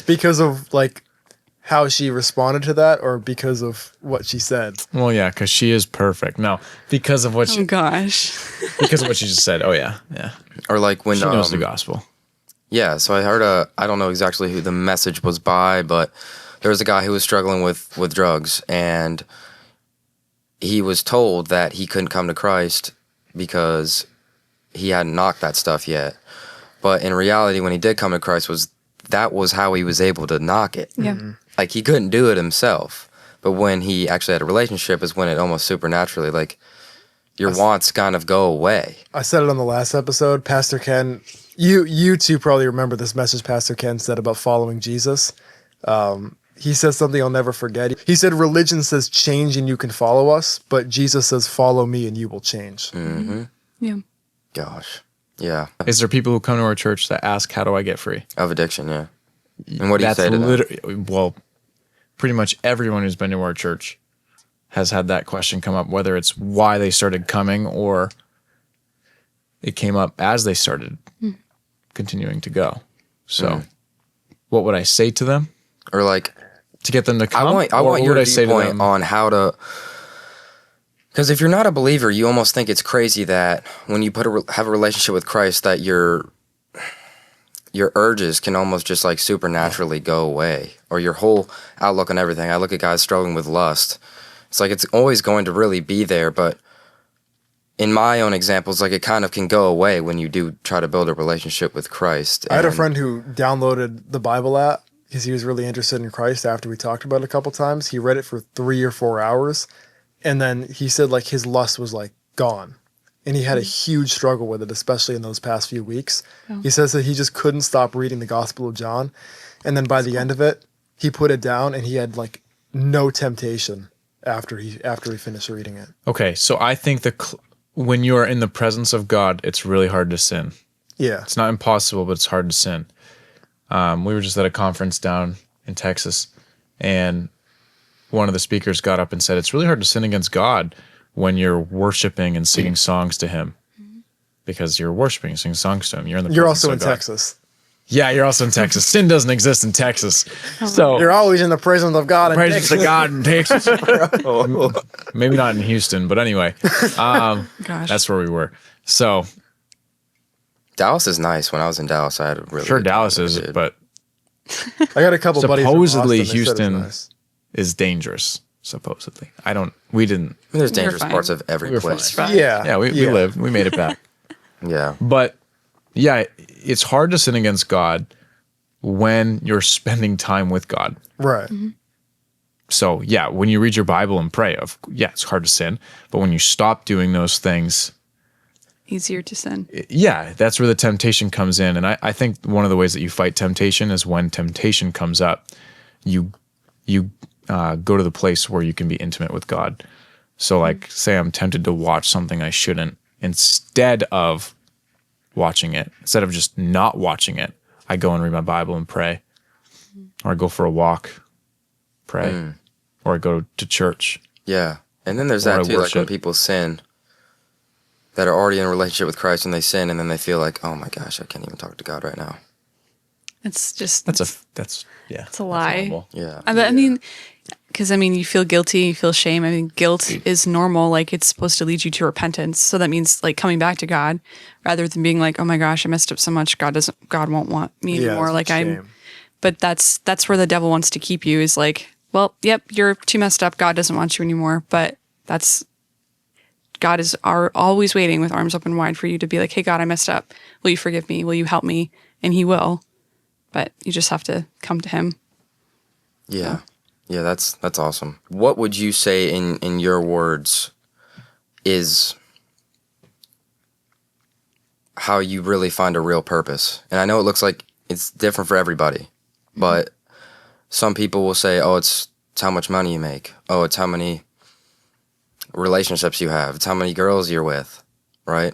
Because of like how she responded to that, or because of what she said. Well, yeah, because she is perfect. No, because of what Oh she gosh. because of what she just said. Oh yeah, yeah. Or like when She knows the gospel. yeah, so I heard I don't know exactly who the message was by, but there was a guy who was struggling with drugs, and he was told that he couldn't come to Christ because he hadn't knocked that stuff yet. But in reality, when he did come to Christ, that was how he was able to knock it. Yeah. Like he couldn't do it himself. But when he actually had a relationship is when it almost supernaturally, like your wants kind of go away. I said it on the last episode. Pastor Ken, you two probably remember this message Pastor Ken said about following Jesus. He says something I'll never forget. He said, religion says change and you can follow us, but Jesus says follow me and you will change. Mm-hmm. Yeah. Gosh. Yeah. Is there people who come to our church that ask, "How do I get free?" Of addiction, yeah. And what do you say to them? Well, pretty much everyone who's been to our church has had that question come up, whether it's why they started coming or it came up as they started continuing to go. So, what would I say to them Or like, to get them to come? I want Or your would I say to viewpoint them, on how to. Because if you're not a believer, you almost think it's crazy that when you have a relationship with Christ, that your urges can almost just like supernaturally go away, or your whole outlook on everything. I look at guys struggling with lust. It's like it's always going to really be there, but in my own examples, like it kind of can go away when you do try to build a relationship with Christ. I had a And- friend who downloaded the Bible app because he was really interested in Christ after we talked about it a couple times. He read it for 3 or 4 hours, and then he said like his lust was like gone. And he had a huge struggle with it, especially in those past few weeks. Oh. He says that he just couldn't stop reading the Gospel of John. And then by the end of it, he put it down and he had like no temptation after he finished reading it. okay, so I think when you are in the presence of God, it's really hard to sin. Yeah. It's not impossible, but it's hard to sin. We were just at a conference down in Texas, and one of the speakers got up and said, it's really hard to sin against God when you're worshiping and singing songs to him, because you're worshiping and singing songs to him. You're in the You're presence also of in God. Texas. Yeah, you're also in Texas. Sin doesn't exist in Texas. So You're always in the presence of God. in presence of Texas. God in Texas. Maybe not in Houston, but anyway, Gosh. that's where we were. So Dallas is nice. When I was in Dallas, I had a really sure good time Dallas there, is, dude. but I got a couple buddies from Supposedly, Austin. They said it was Houston nice. is dangerous. Supposedly, we didn't. I mean, there's You're dangerous fine. parts of every We're place. fine. Yeah. We lived. We made it back. Yeah. But yeah, it's hard to sin against God when you're spending time with God. Right. So yeah, when you read your Bible and pray, it's hard to sin. But when you stop doing those things, Easier to sin. yeah, that's where the temptation comes in. And I think one of the ways that you fight temptation is when temptation comes up, you go to the place where you can be intimate with God. So like, say I'm tempted to watch something I shouldn't, instead of watching it, instead of just not watching it, I go and read my Bible and pray, or I go for a walk, pray, or I go to church. Yeah. And then there's Or I that too, like when worship. people sin that are already in a relationship with Christ and they sin and then they feel like, oh my gosh, I can't even talk to God right now. It's just That's a lie. normal. Yeah. I mean, because you feel guilty, you feel shame. I mean, guilt is normal. Like it's supposed to lead you to repentance. So that means like coming back to God, rather than being like, oh my gosh, I messed up so much. God won't want me anymore. Like but that's where the devil wants to keep you. Is like, well, yep, you're too messed up. God doesn't want you anymore. But God is always waiting with arms open wide for you to be like, hey, God, I messed up. Will you forgive me? Will you help me? And he will. But you just have to come to him. Yeah. Yeah, that's awesome. What would you say in your words is how you really find a real purpose? And I know it looks like it's different for everybody, but some people will say, oh, it's how much money you make. Oh, it's how many relationships you have. It's how many girls you're with, right?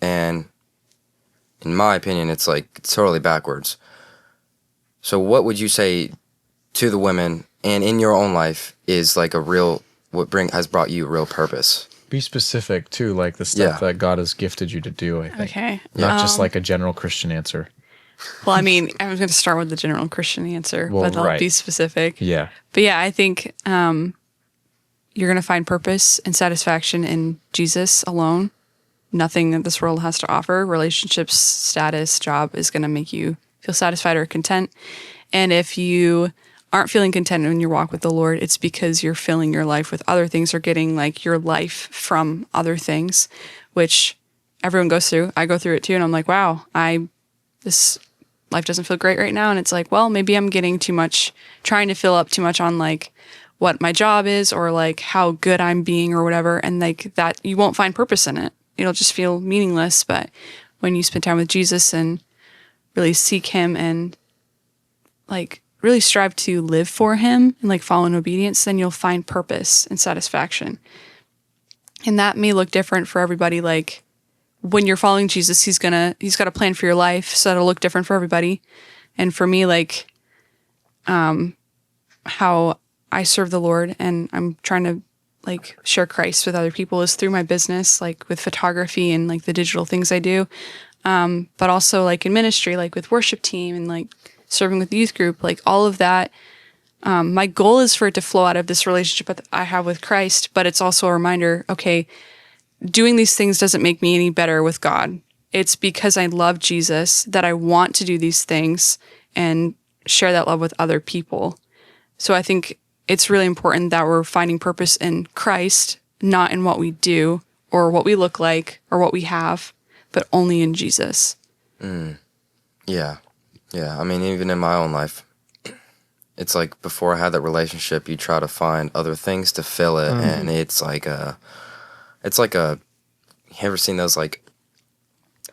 And in my opinion, it's totally backwards. So what would you say to the women and in your own life is like has brought you real purpose? Be specific too, like the stuff Yeah. that God has gifted you to do, I think. Okay. Not just like a general Christian answer. Well, I mean, I was going to start with the general Christian answer, Well, but I'll right. be specific. Yeah. But yeah, I think you're going to find purpose and satisfaction in Jesus alone. Nothing that this world has to offer, relationships, status, job, is going to make you feel satisfied or content. And if you aren't feeling content in your walk with the Lord, it's because you're filling your life with other things or getting like your life from other things, which everyone goes through. I go through it too. And I'm like, wow, this life doesn't feel great right now. And it's like, well, maybe I'm getting too much, trying to fill up too much on like what my job is or like how good I'm being or whatever. And like that, you won't find purpose in it. It'll just feel meaningless. But when you spend time with Jesus and really seek him and like really strive to live for him and like follow in obedience, then you'll find purpose and satisfaction. And that may look different for everybody. Like when you're following Jesus, he's got a plan for your life. So that'll look different for everybody. And for me, like, how I serve the Lord and I'm trying to like share Christ with other people is through my business, like with photography and like the digital things I do. But also like in ministry, like with worship team and like serving with the youth group, like all of that. My goal is for it to flow out of this relationship that I have with Christ, but it's also a reminder, okay, doing these things doesn't make me any better with God. It's because I love Jesus that I want to do these things and share that love with other people. So I think it's really important that we're finding purpose in Christ, not in what we do or what we look like or what we have, but only in Jesus. Yeah. Yeah. I mean, even in my own life, it's like before I had that relationship, you try to find other things to fill it. And it's like you ever seen those like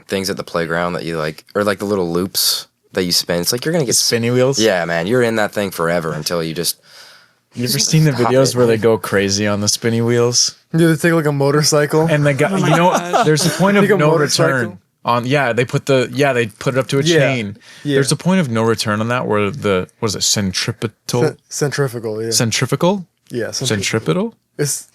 things at the playground that you like, or like the little loops that you spin? It's like you're going to get Spinny wheels? Yeah, man. You're in that thing forever until you just. You ever seen the videos where they go crazy on the spinny wheels? Do they take like a motorcycle? And the guy, there's a point of Take a no motorcycle? return on. Yeah, they put it up to a chain. Yeah. There's a point of no return on that where centripetal, Centrifugal, yeah. centrifugal, Yeah, centripetal. Is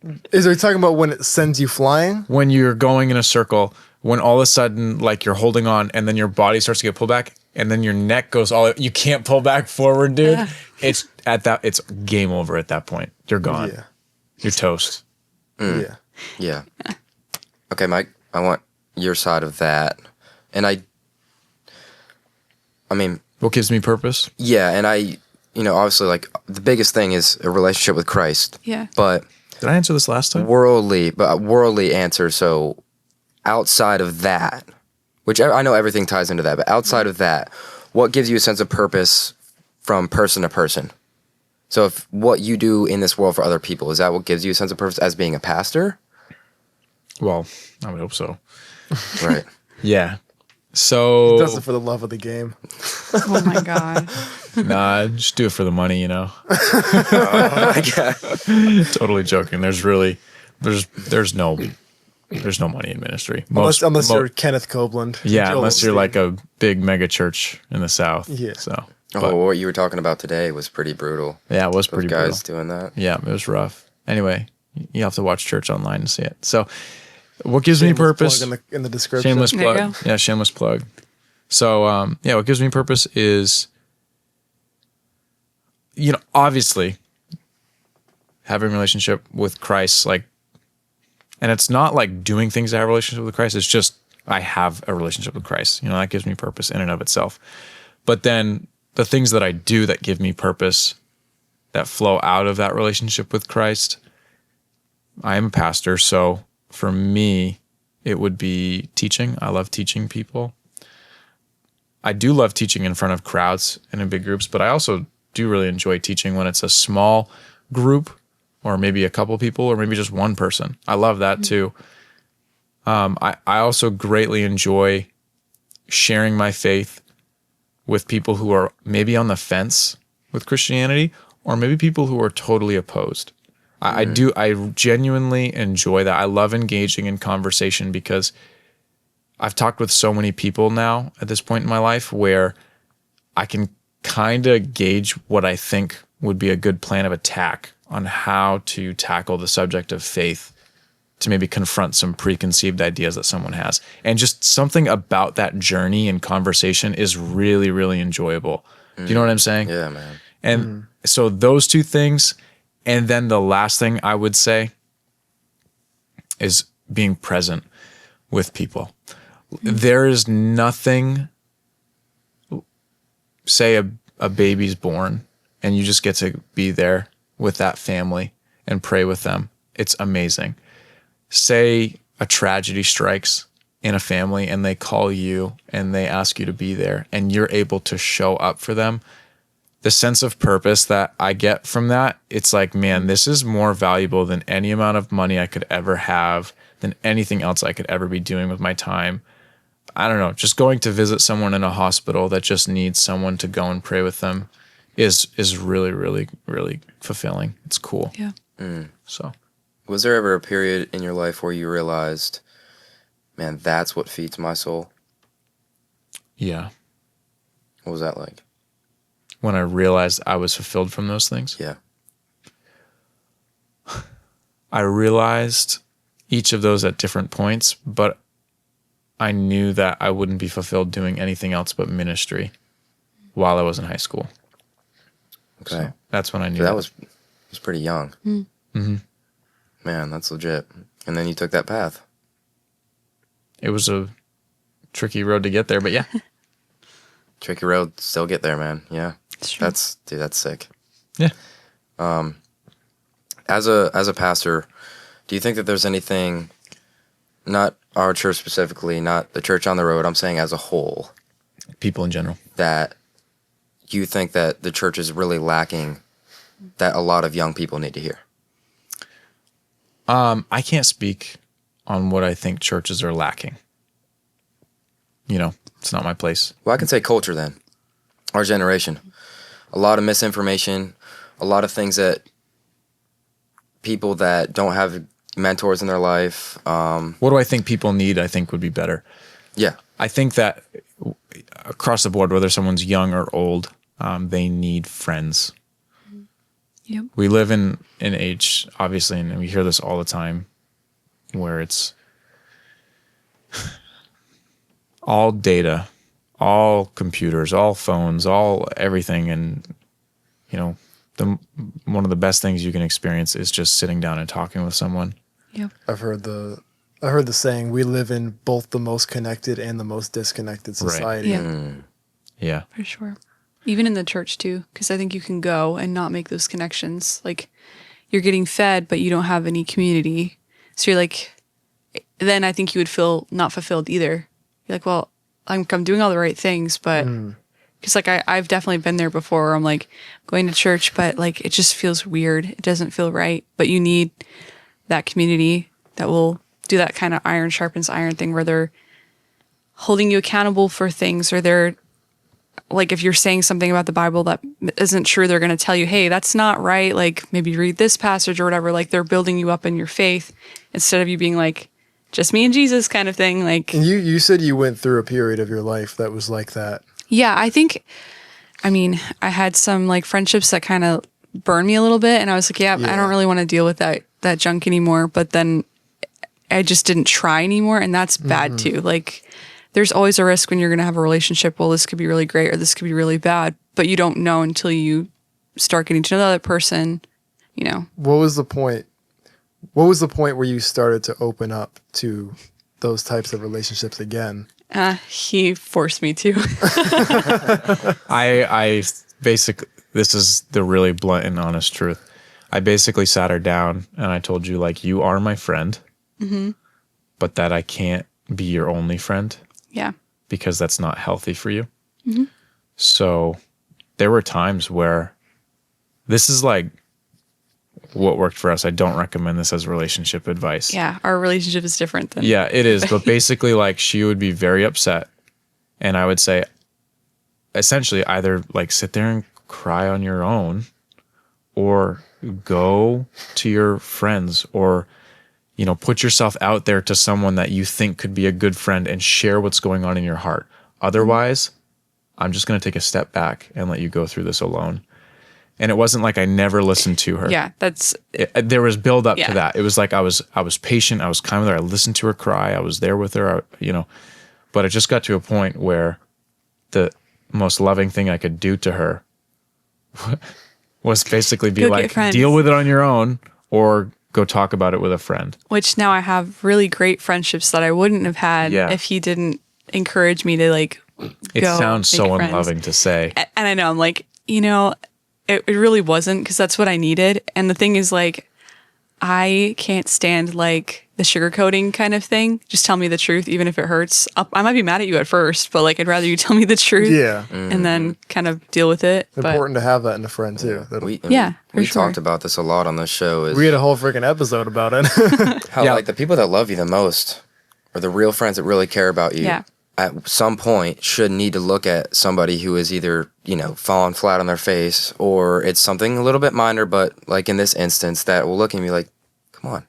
are you talking about when it sends you flying? When you're going in a circle, when all of a sudden like you're holding on, and then your body starts to get pulled back, and then your neck goes you can't pull back forward, dude. Yeah. It's game over at that point. You're gone. Yeah. You're toast. Yeah. Yeah. Okay, Mike, I want your side of that. And I mean, What gives me purpose? Yeah, and obviously, like, the biggest thing is a relationship with Christ. Yeah. But Did I answer this last time? worldly answer. So outside of that, which I know everything ties into that, but outside of that, what gives you a sense of purpose from person to person? So if what you do in this world for other people, is that what gives you a sense of purpose as being a pastor? Well, I would hope so. Right. Yeah. So Does it for the love of the game. Oh my God. nah, just do it for the money, you know. Oh my God. Totally joking. There's no money in ministry. Unless you're Kenneth Copeland. Yeah, Joel unless you're Osteen. like a big mega church in the South. Yeah. So, Oh, what you were talking about today was pretty brutal. yeah, it was Those pretty guys brutal. doing that. Yeah, it was rough. Anyway, you have to watch church online to see it. So, what gives me Shameless purpose? plug in the description. Shameless There you plug. go. Yeah, shameless plug. So, what gives me purpose is, obviously having a relationship with Christ, like, and it's not like doing things to have a relationship with Christ. It's just, I have a relationship with Christ. That gives me purpose in and of itself. But then the things that I do that give me purpose that flow out of that relationship with Christ, I am a pastor. So for me, it would be teaching. I love teaching people. I do love teaching in front of crowds and in big groups, but I also do really enjoy teaching when it's a small group or maybe a couple people or maybe just one person. I love that too. I also greatly enjoy sharing my faith with people who are maybe on the fence with Christianity or maybe people who are totally opposed. I genuinely enjoy that. I love engaging in conversation because I've talked with so many people now at this point in my life where I can kind of gauge what I think would be a good plan of attack on how to tackle the subject of faith to maybe confront some preconceived ideas that someone has. And just something about that journey and conversation is really, really enjoyable. Do you know what I'm saying? Yeah, man. And so those two things. And then the last thing I would say is being present with people. There is nothing, say a baby's born and you just get to be there with that family and pray with them. It's amazing. Say a tragedy strikes in a family and they call you and they ask you to be there and you're able to show up for them. The sense of purpose that I get from that, it's like, man, this is more valuable than any amount of money I could ever have, than anything else I could ever be doing with my time. I don't know, just going to visit someone in a hospital that just needs someone to go and pray with them is really, really, really fulfilling. It's cool. Yeah. So, Was there ever a period in your life where you realized, man, that's what feeds my soul? yeah. What was that like? When I realized I was fulfilled from those things, Yeah. I realized each of those at different points, but I knew that I wouldn't be fulfilled doing anything else but ministry while I was in high school. Okay. So that's when I knew So that was pretty young. Mm-hmm. Man, that's legit. And then you took that path. It was a tricky road to get there, but yeah. Tricky road, still get there, man. Yeah. It's true. That's sick. Yeah. As a pastor, do you think that there's anything, not our church specifically, not the church on the road, I'm saying as a whole, People in general. that you think that the church is really lacking that a lot of young people need to hear? I can't speak on what I think churches are lacking. It's not my place. Well, I can say culture then. Our generation. A lot of misinformation, a lot of things that people that don't have mentors in their life. What do I think people need, I think would be better. Yeah. I think that across the board, whether someone's young or old, they need friends. Yep. We live in an age, obviously, and we hear this all the time, where it's all data, all computers, all phones, all everything. And, one of the best things you can experience is just sitting down and talking with someone. Yep. I've heard the saying, we live in both the most connected and the most disconnected society. Yeah. Yeah. For sure. Even in the church too, because I think you can go and not make those connections. Like you're getting fed, but you don't have any community. So you're like, then I think you would feel not fulfilled either. You're like, well, I'm doing all the right things, but because like I've definitely been there before. Where I'm like going to church, but like it just feels weird. It doesn't feel right. But you need that community that will do that kind of iron sharpens iron thing where they're holding you accountable for things, or they're like, if you're saying something about the Bible that isn't true, they're going to tell you, hey, that's not right. Like maybe read this passage or whatever. Like they're building you up in your faith instead of you being like, just me and Jesus kind of thing. Like, And you said you went through a period of your life that was like that. yeah, I mean, I had some like friendships that kind of burned me a little bit, and I was like, yeah, I don't really want to deal with that junk anymore. But then I just didn't try anymore, and that's bad too. Like, there's always a risk when you're going to have a relationship. Well, this could be really great or this could be really bad, but you don't know until you start getting to know the other person, you know. What was the point? What was the point where you started to open up to those types of relationships again? He forced me to. I basically, this is the really blunt and honest truth. I basically sat her down and I told you, like, you are my friend, but that I can't be your only friend. Yeah. Because that's not healthy for you. So there were times where this is like what worked for us. I don't recommend this as relationship advice. Yeah. Our relationship is different than. Yeah, it is. But basically, like, she would be very upset. And I would say, essentially, either like sit there and cry on your own, or go to your friends, or, you know, put yourself out there to someone that you think could be a good friend and share what's going on in your heart. Otherwise, I'm just going to take a step back and let you go through this alone. And it wasn't like I never listened to her. Yeah, There was build up to that. It was like I was patient. I was kind of there. I listened to her cry. I was there with her. But it just got to a point where the most loving thing I could do to her was basically be like, deal with it on your own, or go talk about it with a friend. Which now I have really great friendships that I wouldn't have had if he didn't encourage me to like. It sounds so unloving to say. And I know, I'm like, it really wasn't, because that's what I needed. And the thing is, like, I can't stand like the sugarcoating kind of thing. Just tell me the truth, even if it hurts. I might be mad at you at first, but like, I'd rather you tell me the truth. Yeah. And then kind of deal with it. Important to have that in a friend too. We sure. talked about this a lot on this show. We had a whole freaking episode about it. How like the people that love you the most, or the real friends that really care about you, at some point should need to look at somebody who is either, falling flat on their face, or it's something a little bit minor, but like in this instance, that will look at me like, come on,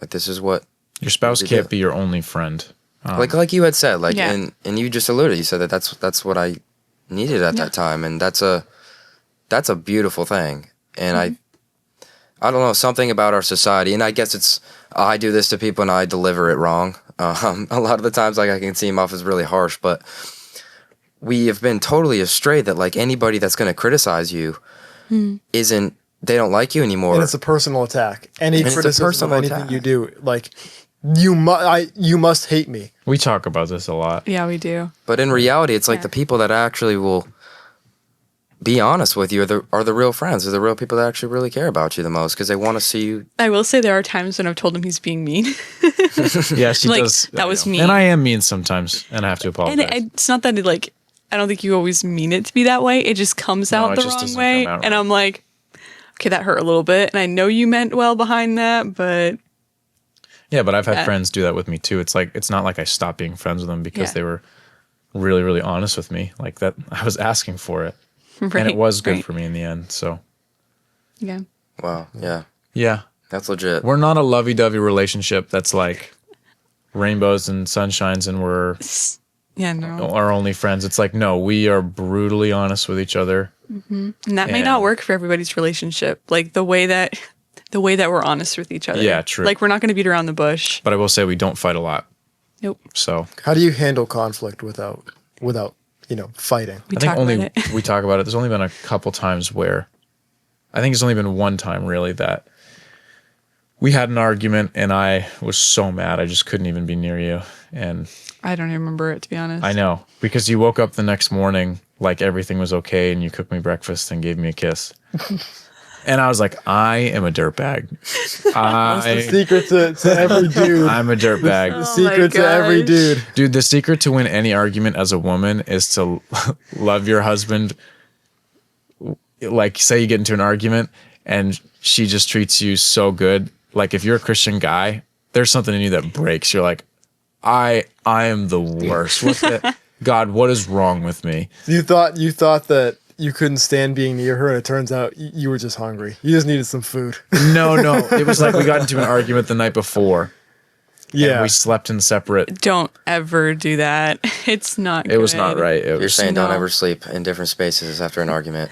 like this is what your spouse can't be your only friend. Like you had said, like, and you just alluded, you said that's what I needed at that time. And that's a beautiful thing. And I don't know, something about our society, and I guess it's, I do this to people and I deliver it wrong. A lot of the times, like, I can seem off as really harsh, but we have been totally astray that like anybody that's going to criticize you they don't like you anymore. And it's a personal attack. Any criticism of anything you do, like, you must hate me. We talk about this a lot. Yeah, we do. But in reality, it's like the people that actually will be honest with you are the real friends, are the real people that actually really care about you the most, because they want to see you. I will say there are times when I've told him he's being mean. Yeah, she like, does. That was mean. And I am mean sometimes, and I have to apologize. And it's not that I don't think you always mean it to be that way. It just comes out the wrong way. And I'm like, okay, that hurt a little bit. And I know you meant well behind that, but. Yeah, but I've had friends do that with me too. It's like, it's not like I stopped being friends with them because they were really, really honest with me. Like that, I was asking for it. Right, and it was good for me in the end. So. Yeah. Wow. Yeah. Yeah. That's legit. We're not a lovey-dovey relationship that's like rainbows and sunshines and we're our only friends. It's like, no, we are brutally honest with each other. Mm-hmm. And that may not work for everybody's relationship. Like the way that we're honest with each other. Yeah, true. Like we're not going to beat around the bush. But I will say we don't fight a lot. Nope. So. How do you handle conflict without fighting? We talk about it. There's only been a couple times where, I think it's only been one time really that we had an argument and I was so mad I just couldn't even be near you. And I don't even remember it, to be honest. I know, because you woke up the next morning like everything was okay and you cooked me breakfast and gave me a kiss. And I was like, I am a dirtbag. The secret to every dude. I'm a dirtbag. The secret to every dude. Dude, the secret to win any argument as a woman is to love your husband. Like, say you get into an argument and she just treats you so good. Like, if you're a Christian guy, there's something in you that breaks. You're like, I am the worst. God, what is wrong with me? You thought that you couldn't stand being near her, and it turns out you were just hungry. You just needed some food. No. It was like we got into an argument the night before. Yeah. And we slept in separate. Don't ever do that. It's not good. It was not right. You're saying don't No. ever sleep in different spaces after an argument.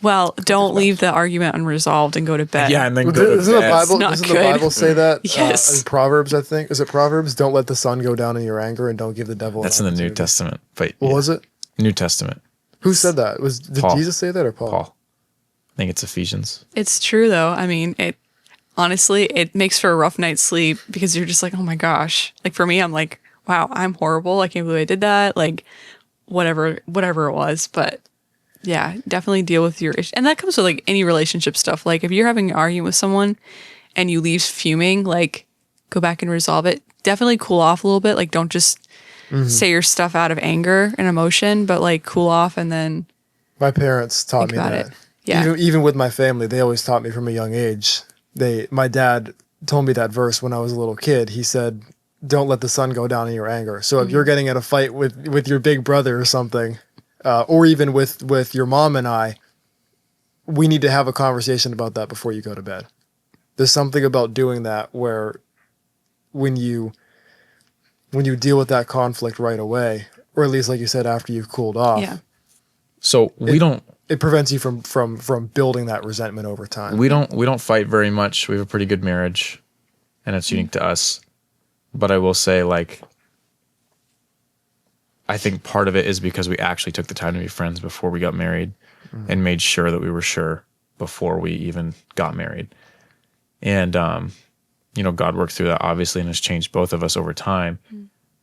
Well, don't leave the argument unresolved and go to bed. Yeah, and then go to Doesn't the bed. Bible? not Doesn't good. the Bible say that? Yes. In Proverbs, I think. Is it Proverbs? Don't let the sun go down in your anger, and don't give the devil. That's an in the New opportunity. Testament. But What was it? New Testament. Who said that? Did Paul. Jesus say that or Paul? Paul. I think it's Ephesians. It's true though. I mean, it honestly, it makes for a rough night's sleep because you're just like, oh my gosh. Like for me, I'm like, wow, I'm horrible. I can't believe I did that. Like whatever it was. But yeah, definitely deal with your issue. And that comes with like any relationship stuff. Like if you're having an argument with someone and you leave fuming, like go back and resolve it. Definitely cool off a little bit. Like don't just say your stuff out of anger and emotion, but like cool off and then My parents taught think me about that. it. Yeah. Even with my family, they always taught me from a young age. My dad told me that verse when I was a little kid. He said, "Don't let the sun go down in your anger." So if you're getting in a fight with your big brother or something, or even with your mom and I, we need to have a conversation about that before you go to bed. There's something about doing that where when you deal with that conflict right away, or at least like you said, after you've cooled off, Yeah. So it prevents you from building that resentment over time. we don't fight very much. We have a pretty good marriage, and it's unique to us. But I will say, like, I think part of it is because we actually took the time to be friends before we got married and made sure that we were sure before we even got married. And, God worked through that obviously and has changed both of us over time.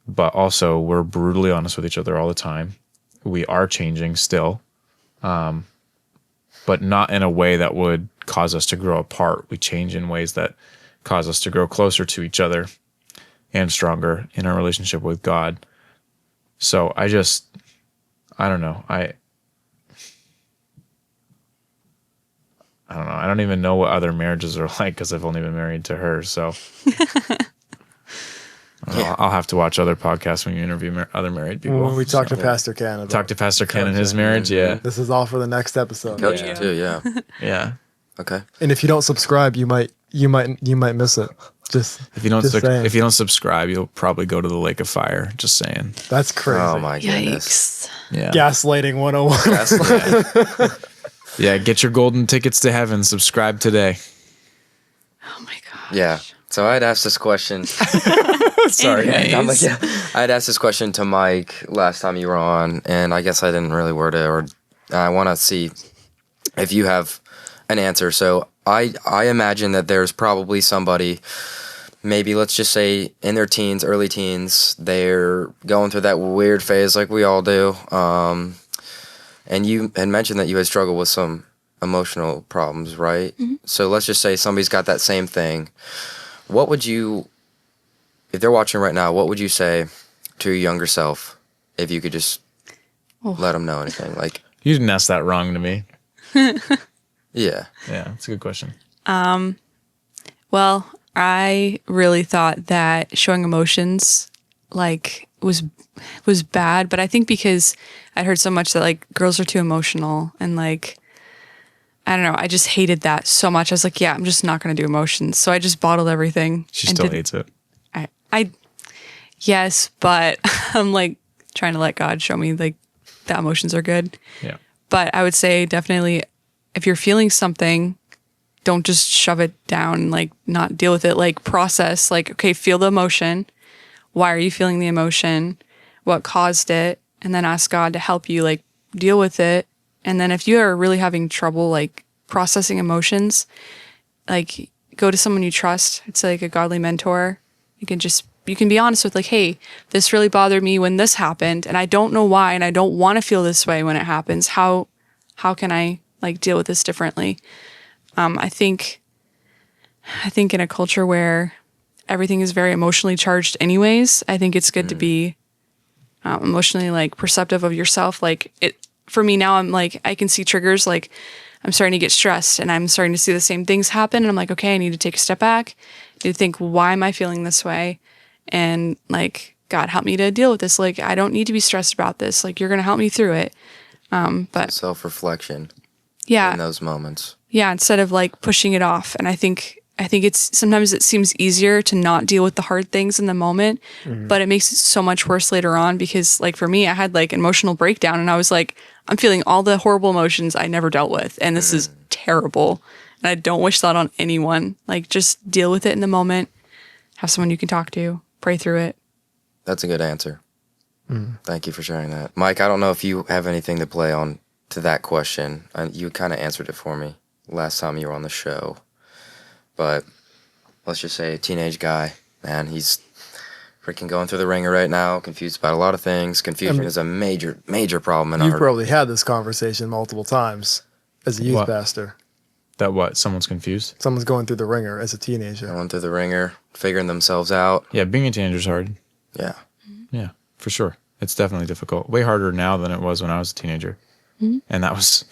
But also we're brutally honest with each other all the time. We are changing still, but not in a way that would cause us to grow apart. We change in ways that cause us to grow closer to each other and stronger in our relationship with God. So I don't know. I don't know. I don't even know what other marriages are like because I've only been married to her. So I'll have to watch other podcasts when you interview other married people. When we talk to Pastor Ken about Talk to Pastor Ken and his marriage. Yeah. this is all for the next episode. Coaching too, yeah. Yeah. Okay. And if you don't subscribe, you might miss it. Just If you don't saying. subscribe, you'll probably go to the lake of fire. Just saying. That's crazy. Oh my goodness. Yikes. Yeah. Gaslighting 101. That's Yeah. Get your golden tickets to heaven. Subscribe today. Oh my gosh. yeah. So I'd asked this question. Sorry. Anyways. I'd asked this question to Mike last time you were on, and I guess I didn't really word it, or I want to see if you have an answer. So I imagine that there's probably somebody, maybe let's just say in their teens, early teens, they're going through that weird phase like we all do. And you had mentioned that you had struggled with some emotional problems, right? Mm-hmm. So let's just say somebody's got that same thing. What would you, if they're watching right now, what would you say to your younger self if you could just let them know anything? Like, You didn't ask that wrong to me. yeah. Yeah. That's a good question. Well, I really thought that showing emotions like was bad, but I think because I'd heard so much that like girls are too emotional and like I don't know, I just hated that so much. I was like, yeah, I'm just not going to do emotions. So I just bottled everything. She still hates it. I yes, but I'm like trying to let God show me like that emotions are good. Yeah. But I would say definitely if you're feeling something, don't just shove it down and like not deal with it. Like process, like, okay, feel the emotion. Why are you feeling the emotion? What caused it? And then ask God to help you like deal with it. And then if you are really having trouble like processing emotions, like go to someone you trust. It's like a godly mentor. You can just you can be honest with like, hey, this really bothered me when this happened, and I don't know why, and I don't want to feel this way when it happens. How can I like deal with this differently? I think in a culture where everything is very emotionally charged anyways, I think it's good to be emotionally like perceptive of yourself. Like for me now, I'm like, I can see triggers, like I'm starting to get stressed and I'm starting to see the same things happen. And I'm like, okay, I need to take a step back, I need to think, why am I feeling this way? And like, God, help me to deal with this. Like, I don't need to be stressed about this. Like, you're going to help me through it. But Self-reflection yeah, in those moments. yeah, instead of like pushing it off. And I think it's sometimes it seems easier to not deal with the hard things in the moment, but it makes it so much worse later on because like for me, I had like an emotional breakdown and I was like, I'm feeling all the horrible emotions I never dealt with. And this is terrible. And I don't wish that on anyone. Like just deal with it in the moment, have someone you can talk to, pray through it. That's a good answer. Thank you for sharing that. Mike, I don't know if you have anything to play on to that question. You kind of answered it for me last time you were on the show. But let's just say a teenage guy, man, he's freaking going through the ringer right now, confused about a lot of things. Confusion is a major, major problem in You've our... probably had this conversation multiple times as a youth What? pastor. That what? Someone's confused? Someone's going through the ringer as a teenager. Going through the ringer, figuring themselves out. Yeah, being a teenager is hard. Yeah. Yeah, for sure. It's definitely difficult. Way harder now than it was when I was a teenager. And that was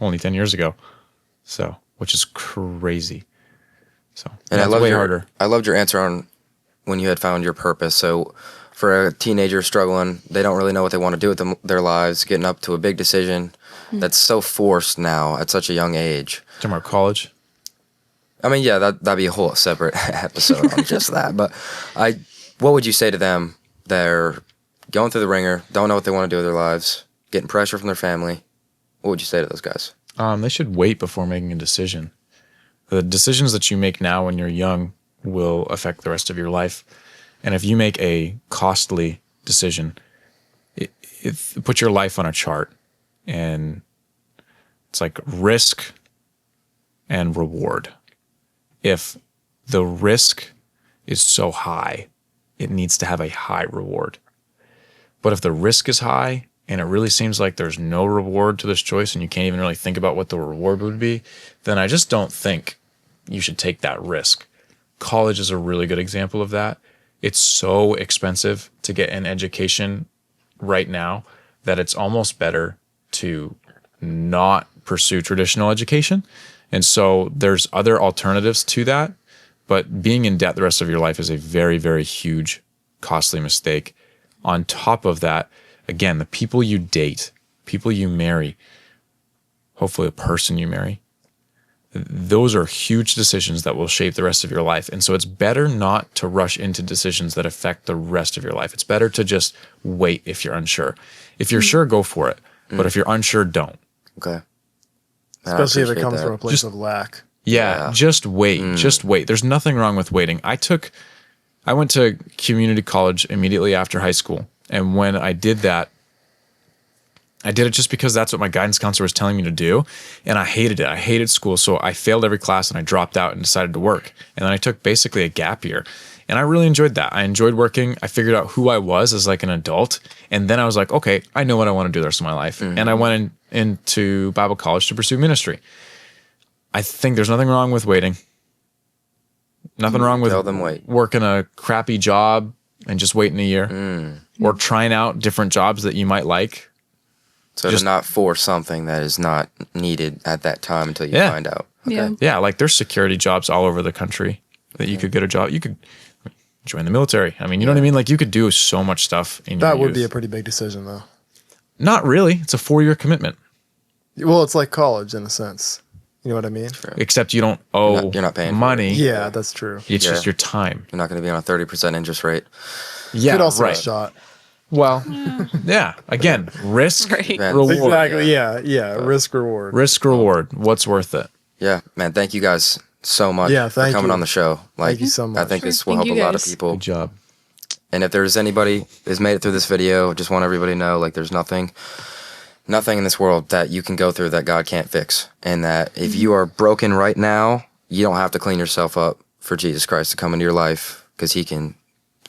only 10 years ago. So, which is crazy. So, And yeah, I it's loved way your, harder. I loved your answer on when you had found your purpose. So for a teenager struggling, they don't really know what they want to do with their lives, getting up to a big decision that's so forced now at such a young age. Talking about college. I mean, yeah, that'd be a whole separate episode on just that. But what would you say to them? They're going through the ringer, don't know what they want to do with their lives, getting pressure from their family. What would you say to those guys? They should wait before making a decision. The decisions that you make now when you're young will affect the rest of your life. And if you make a costly decision, it put your life on a chart. And it's like risk and reward. If the risk is so high, it needs to have a high reward. But if the risk is high and it really seems like there's no reward to this choice and you can't even really think about what the reward would be, then I just don't think you should take that risk. College is a really good example of that. It's so expensive to get an education right now that it's almost better to not pursue traditional education. And so there's other alternatives to that, but being in debt the rest of your life is a very, very huge, costly mistake. On top of that, again, the people you date, people you marry, hopefully a person you marry, those are huge decisions that will shape the rest of your life. And so it's better not to rush into decisions that affect the rest of your life. It's better to just wait if you're unsure. If you're sure, go for it. But if you're unsure, don't. Okay. Man, I Especially if it appreciate comes that. from a place of lack. Yeah, just wait. Just wait. There's nothing wrong with waiting. I went to community college immediately after high school. And when I did that, I did it just because that's what my guidance counselor was telling me to do. And I hated it. I hated school. So I failed every class and I dropped out and decided to work. And then I took basically a gap year. And I really enjoyed that. I enjoyed working. I figured out who I was as like an adult. And then I was like, okay, I know what I want to do the rest of my life. And I went into Bible college to pursue ministry. I think there's nothing wrong with waiting. Nothing wrong with Tell them wait. working a crappy job and just waiting a year. Or trying out different jobs that you might like. So to not force something that is not needed at that time until you find out. Okay. Yeah. Yeah, like there's security jobs all over the country that you could get a job. You could join the military. I mean, you know what I mean? Like you could do so much stuff in your That would be a youth. pretty big decision, though. Not really. It's a 4-year commitment. Well, it's like college in a sense. You know what I mean? Except you don't owe You're not paying for it. money. Yeah, that's true. It's Yeah. just your time. You're not going to be on a 30% interest rate. Yeah, Could also right. have shot. Well, yeah. Again, risk, Right. Man, reward. Exactly. Yeah. Risk reward. Risk, reward. What's worth it? Yeah, man, thank you guys so much Yeah, for thank coming you. on the show. Like, Thank you so I much. think Sure, this will thank help you a lot of guys. people. Good job. And if there's anybody who's made it through this video, just want everybody to know, like, there's nothing in this world that you can go through that God can't fix. And that if you are broken right now, you don't have to clean yourself up for Jesus Christ to come into your life, because he can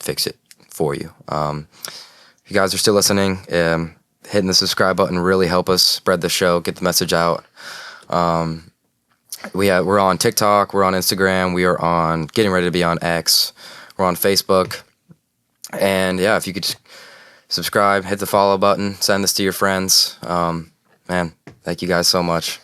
fix it for you. If you guys are still listening, hitting the subscribe button really help us spread the show, get the message out. We're on TikTok, we're on Instagram, we are on getting ready to be on X, we're on Facebook. And yeah, if you could just subscribe, hit the follow button, send this to your friends. Man, thank you guys so much.